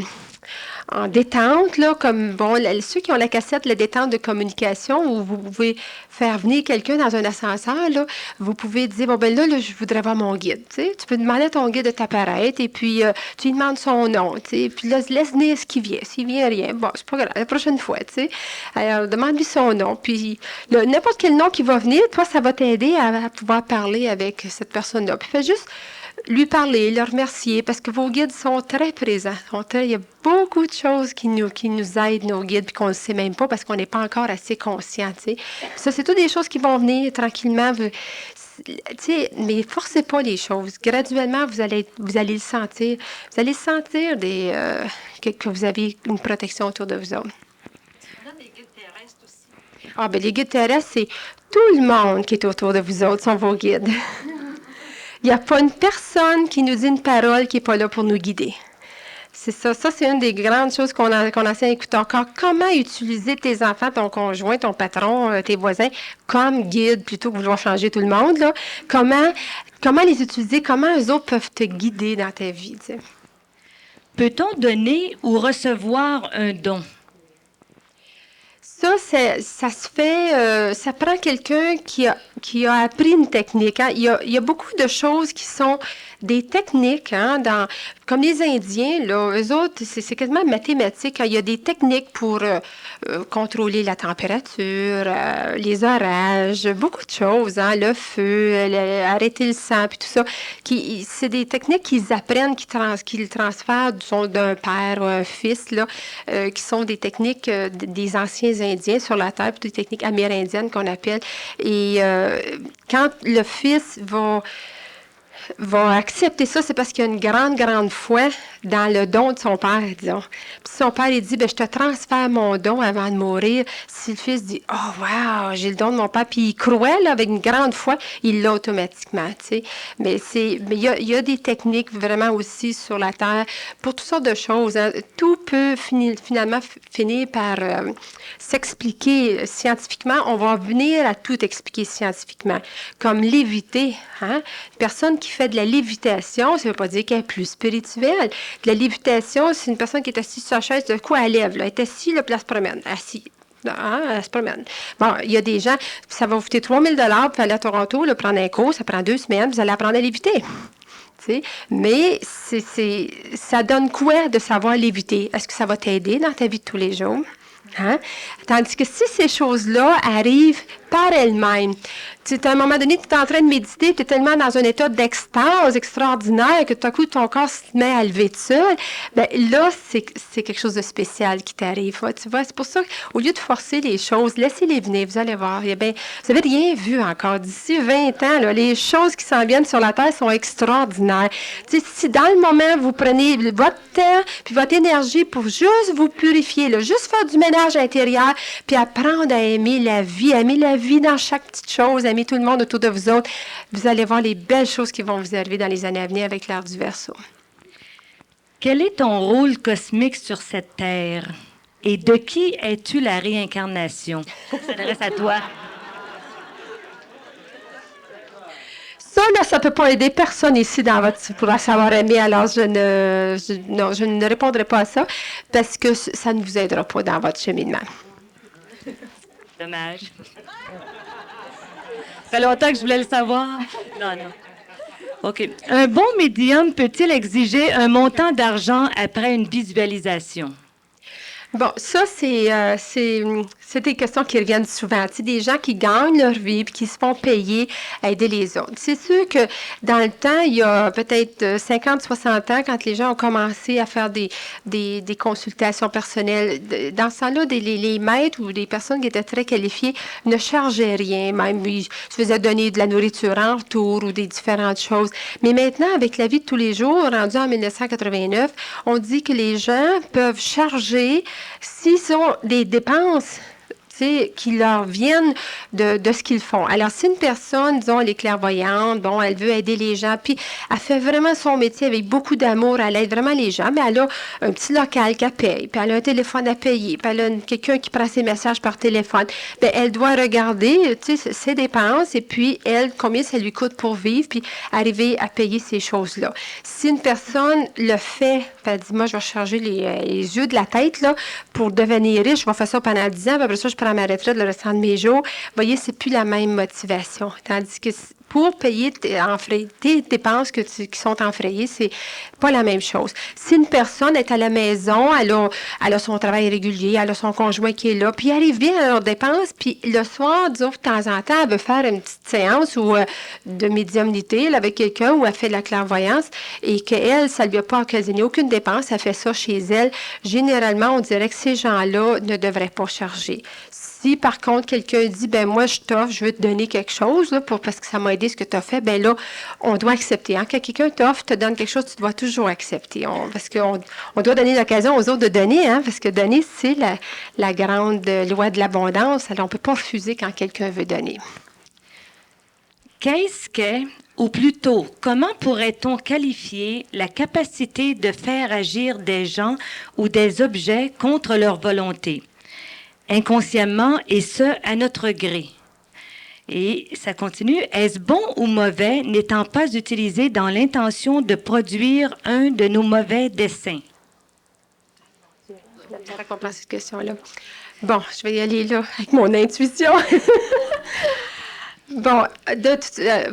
en détente, là, comme ceux qui ont la cassette, la détente de communication, où vous pouvez faire venir quelqu'un dans un ascenseur, là, vous pouvez dire, là, je voudrais voir mon guide. Tu sais, tu peux demander à ton guide de t'apparaître et puis tu lui demandes son nom, tu sais, puis là, laisse venir ce qui vient. S'il vient rien, bon, c'est pas grave, la prochaine fois, tu sais. Alors, demande-lui son nom, puis n'importe quel nom qui va venir, toi, ça va t'aider à pouvoir parler avec cette personne-là. Puis fais juste lui parler, le remercier, parce que vos guides sont très présents. Il y a beaucoup de choses qui nous aident, nos guides, puis qu'on ne sait même pas parce qu'on n'est pas encore assez conscient. Tu sais. Ça, c'est toutes des choses qui vont venir tranquillement. Tu sais, mais forcez pas les choses. Graduellement, vous allez le sentir. Vous allez sentir que vous avez une protection autour de vous autres. Les guides terrestres aussi. Ah, bien, les guides terrestres, c'est tout le monde qui est autour de vous autres sont vos guides. Il n'y a pas une personne qui nous dit une parole qui n'est pas là pour nous guider. C'est ça. Ça, c'est une des grandes choses qu'on enseigne à écouter encore. Comment utiliser tes enfants, ton conjoint, ton patron, tes voisins, comme guide, plutôt que vouloir changer tout le monde, là. Comment les utiliser? Comment eux autres peuvent te guider dans ta vie, tu sais? Peut-on donner ou recevoir un don? Ça se fait, ça prend quelqu'un qui a appris une technique. Hein. Il y a beaucoup de choses qui sont des techniques, hein, comme les Indiens, là, eux autres, c'est quasiment mathématique. Hein. Il y a des techniques pour contrôler la température, les orages, beaucoup de choses, hein, le feu, arrêter le sang, puis tout ça. C'est des techniques qu'ils apprennent, qu'ils transfèrent d'un père à un fils, là, qui sont des techniques des anciens Indiens sur la Terre, des techniques amérindiennes qu'on appelle. Et quand le fils va accepter ça, c'est parce qu'il y a une grande, grande foi dans le don de son père, disons. Puis son père, il dit, je te transfère mon don avant de mourir. Si le fils dit, oh, wow, j'ai le don de mon père, puis il croit, là, avec une grande foi, il l'a automatiquement, tu sais. Mais il y a des techniques vraiment aussi sur la Terre pour toutes sortes de choses. Hein. Tout peut finalement finir par s'expliquer scientifiquement. On va venir à tout expliquer scientifiquement. Comme léviter, hein. Une personne qui fait de la lévitation, ça ne veut pas dire qu'elle est plus spirituelle. De la lévitation, c'est une personne qui est assise sur sa chaise, de quoi elle lève, là. Elle est assise, là, puis elle se promène. Assise. Hein, elle se promène. Bon, il y a des gens, ça va vous coûter 3 000 pour aller à Toronto, là, prendre un cours, ça prend 2 semaines, vous allez apprendre à léviter. T'sais. Mais ça donne quoi de savoir léviter? Est-ce que ça va t'aider dans ta vie de tous les jours? Hein? Tandis que si ces choses-là arrivent par elles-mêmes, à un moment donné, tu es en train de méditer, tu es tellement dans un état d'extase extraordinaire que tout à coup, ton corps se met à lever tout seul, bien là, c'est quelque chose de spécial qui t'arrive. Ouais, tu vois, c'est pour ça qu'au lieu de forcer les choses, laissez-les venir, vous allez voir. Eh bien, vous n'avez rien vu encore. D'ici 20 ans, là, les choses qui s'en viennent sur la Terre sont extraordinaires. Si dans le moment, vous prenez votre temps puis votre énergie pour juste vous purifier, là, juste faire du ménage intérieur, puis apprendre à aimer la vie dans chaque petite chose, aimer tout le monde autour de vous autres, vous allez voir les belles choses qui vont vous arriver dans les années à venir avec l'ère du Verseau. Quel est ton rôle cosmique sur cette terre? Et de qui es-tu la réincarnation? Ça s'adresse à toi. Ça, là, ça ne peut pas aider personne ici dans votre pour savoir aimer. Alors, non, je ne répondrai pas à ça parce que ça ne vous aidera pas dans votre cheminement. Dommage. Ça fait longtemps que je voulais le savoir. Non, non. OK. Un bon médium peut-il exiger un montant d'argent après une visualisation? Bon, ça, c'est des questions qui reviennent souvent. Tu sais, des gens qui gagnent leur vie puis qui se font payer à aider les autres. C'est sûr que dans le temps, il y a peut-être 50, 60 ans, quand les gens ont commencé à faire des consultations personnelles, dans ce temps-là, les maîtres ou des personnes qui étaient très qualifiées ne chargeaient rien. Même, ils se faisaient donner de la nourriture en retour ou des différentes choses. Mais maintenant, avec la vie de tous les jours, rendu en 1989, on dit que les gens peuvent charger s'ils ont des dépenses qui leur viennent de ce qu'ils font. Alors, si une personne, disons, elle est clairvoyante, bon, elle veut aider les gens, puis elle fait vraiment son métier avec beaucoup d'amour, elle aide vraiment les gens, mais elle a un petit local qu'elle paye, puis elle a un téléphone à payer, puis elle a quelqu'un qui prend ses messages par téléphone, bien, elle doit regarder, ses dépenses, et puis, elle, combien ça lui coûte pour vivre, puis arriver à payer ces choses-là. Si une personne le fait, puis elle dit, moi, je vais charger les yeux de la tête, là, pour devenir riche, je vais faire ça pendant 10 ans, puis après ça, je prends ma retraite le restant de mes jours, vous voyez, c'est plus la même motivation. Tandis que pour payer tes dépenses qui sont enfrayées, c'est pas la même chose. Si une personne est à la maison, elle a son travail régulier, elle a son conjoint qui est là, puis elle arrive bien à leurs dépenses, puis le soir, disons, de temps en temps, elle veut faire une petite séance de médiumnité là, avec quelqu'un où elle fait de la clairvoyance et qu'elle, ça ne lui a pas occasionné aucune dépense, elle fait ça chez elle. Généralement, on dirait que ces gens-là ne devraient pas charger. Si, par contre, quelqu'un dit, ben moi, je t'offre, je veux te donner quelque chose, là, parce que ça m'a aidé ce que tu as fait, ben là, on doit accepter. Hein? Quand quelqu'un t'offre, te donne quelque chose, tu dois toujours accepter. Parce qu'on doit donner l'occasion aux autres de donner, hein? Parce que donner, c'est la grande loi de l'abondance. Alors, on ne peut pas refuser quand quelqu'un veut donner. Qu'est-ce qu'est, ou plutôt, comment pourrait-on qualifier la capacité de faire agir des gens ou des objets contre leur volonté, inconsciemment, et ce, à notre gré? Et ça continue. Est-ce bon ou mauvais, n'étant pas utilisé dans l'intention de produire un de nos mauvais desseins? Je comprends cette question-là. Bon, je vais y aller là avec mon intuition. Bon,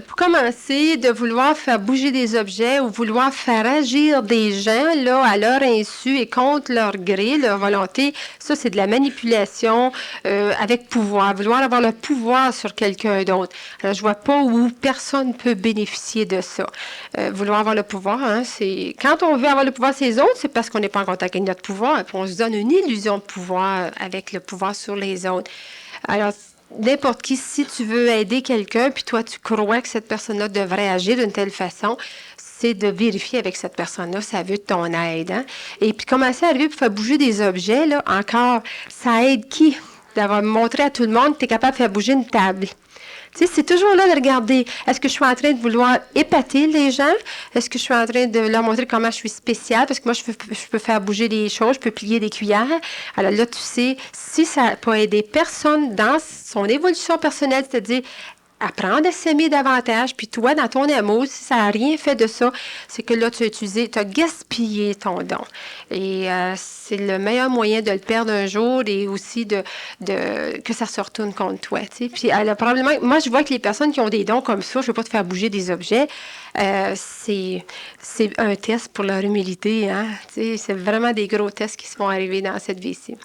pour commencer, de vouloir faire bouger des objets ou vouloir faire agir des gens là, à leur insu et contre leur gré, leur volonté, ça, c'est de la manipulation avec pouvoir, vouloir avoir le pouvoir sur quelqu'un d'autre. Alors, je vois pas où personne peut bénéficier de ça. Vouloir avoir le pouvoir, hein, c'est... Quand on veut avoir le pouvoir sur les autres, c'est parce qu'on n'est pas en contact avec notre pouvoir, puis on se donne une illusion de pouvoir avec le pouvoir sur les autres. Alors, n'importe qui, si tu veux aider quelqu'un, puis toi, tu crois que cette personne-là devrait agir d'une telle façon, c'est de vérifier avec cette personne-là, ça veut ton aide. Hein? Et puis, commencer à arriver pour faire bouger des objets, là, encore, ça aide qui? D'avoir montré à tout le monde que tu es capable de faire bouger une table. Tu sais, c'est toujours là de regarder, est-ce que je suis en train de vouloir épater les gens? Est-ce que je suis en train de leur montrer comment je suis spéciale? Parce que moi, je peux faire bouger des choses, je peux plier des cuillères. Alors là, tu sais, si ça peut aider personne dans son évolution personnelle, c'est-à-dire apprendre à s'aimer davantage, puis toi, dans ton amour, si ça n'a rien fait de ça, c'est que là, tu as gaspillé ton don. Et c'est le meilleur moyen de le perdre un jour et aussi que ça se retourne contre toi. Tu sais. Puis probablement, moi, je vois que les personnes qui ont des dons comme ça, je ne veux pas te faire bouger des objets, c'est un test pour leur humilité. Hein? Tu sais, c'est vraiment des gros tests qui se vont arriver dans cette vie-ci.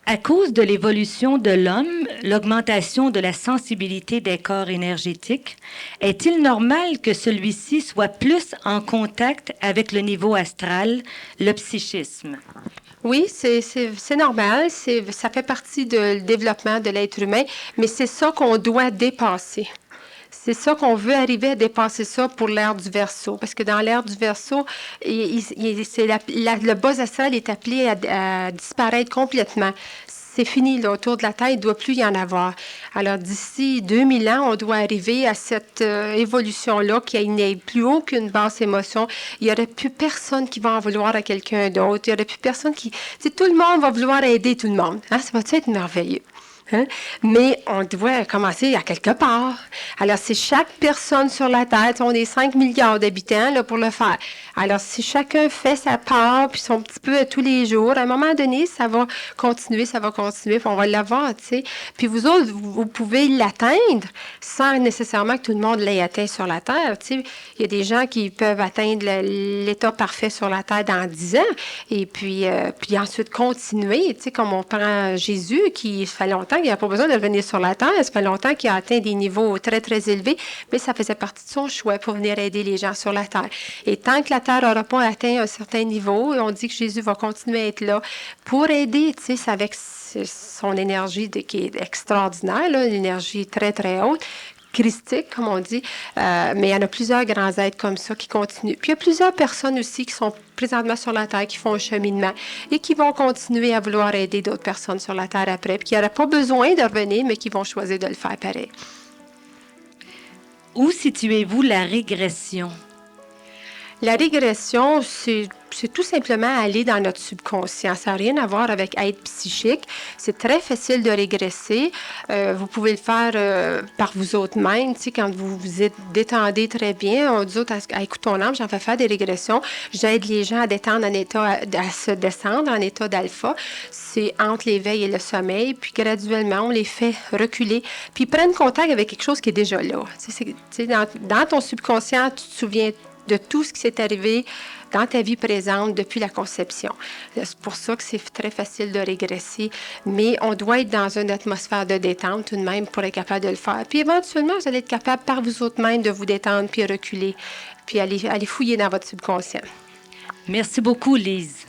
À cause de l'évolution de l'homme, l'augmentation de la sensibilité des corps énergétiques, est-il normal que celui-ci soit plus en contact avec le niveau astral, le psychisme? Oui, c'est normal. Ça fait partie du développement de l'être humain, mais c'est ça qu'on doit dépasser. C'est ça qu'on veut arriver à dépasser ça pour l'ère du Verseau. Parce que dans l'ère du Verseau, le bas astral est appelé à disparaître complètement. C'est fini, là, autour de la Terre, il ne doit plus y en avoir. Alors, d'ici 2000 ans, on doit arriver à cette évolution-là, qu'il n'y ait plus aucune basse émotion. Il n'y aurait plus personne qui va en vouloir à quelqu'un d'autre. Il n'y aurait plus personne qui... Tout le monde va vouloir aider tout le monde. Hein? Ça va être merveilleux. Hein? Mais on doit commencer à quelque part. Alors, c'est chaque personne sur la Terre, on est 5 milliards d'habitants là, pour le faire. Alors, si chacun fait sa part, puis son petit peu tous les jours, à un moment donné, ça va continuer, puis on va l'avoir, tu sais. Puis vous autres, vous pouvez l'atteindre sans nécessairement que tout le monde l'ait atteint sur la Terre, tu sais. Il y a des gens qui peuvent atteindre l'état parfait sur la Terre dans 10 ans, et puis ensuite continuer, tu sais, comme on prend Jésus, qui fait longtemps qu'il n'a pas besoin de revenir sur la Terre, ça fait longtemps qu'il a atteint des niveaux très, très élevés, mais ça faisait partie de son choix pour venir aider les gens sur la Terre. Et tant que la Terre n'aura pas atteint un certain niveau, on dit que Jésus va continuer à être là pour aider, tu sais, avec son énergie qui est extraordinaire, là, une énergie très, très haute, christique, comme on dit, mais il y en a plusieurs grands êtres comme ça qui continuent. Puis il y a plusieurs personnes aussi qui sont présentement sur la Terre, qui font un cheminement et qui vont continuer à vouloir aider d'autres personnes sur la Terre après, puis qui n'auraient pas besoin de revenir, mais qui vont choisir de le faire pareil. Où situez-vous la régression? La régression, c'est tout simplement aller dans notre subconscient. Ça n'a rien à voir avec être psychique. C'est très facile de régresser. Vous pouvez le faire par vous autres mêmes. Tu sais, quand vous vous détendez très bien, on dit à Écoute ton âme, j'en fais faire des régressions. J'aide les gens à détendre à se descendre en état d'alpha. C'est entre l'éveil et le sommeil. Puis graduellement, on les fait reculer. Puis ils prennent contact avec quelque chose qui est déjà là. Tu sais, dans ton subconscient, tu te souviens de tout ce qui s'est arrivé dans ta vie présente depuis la conception. C'est pour ça que c'est très facile de régresser, mais on doit être dans une atmosphère de détente tout de même pour être capable de le faire. Puis éventuellement, vous allez être capable par vous autres mêmes de vous détendre, puis reculer, puis aller fouiller dans votre subconscient. Merci beaucoup, Lise.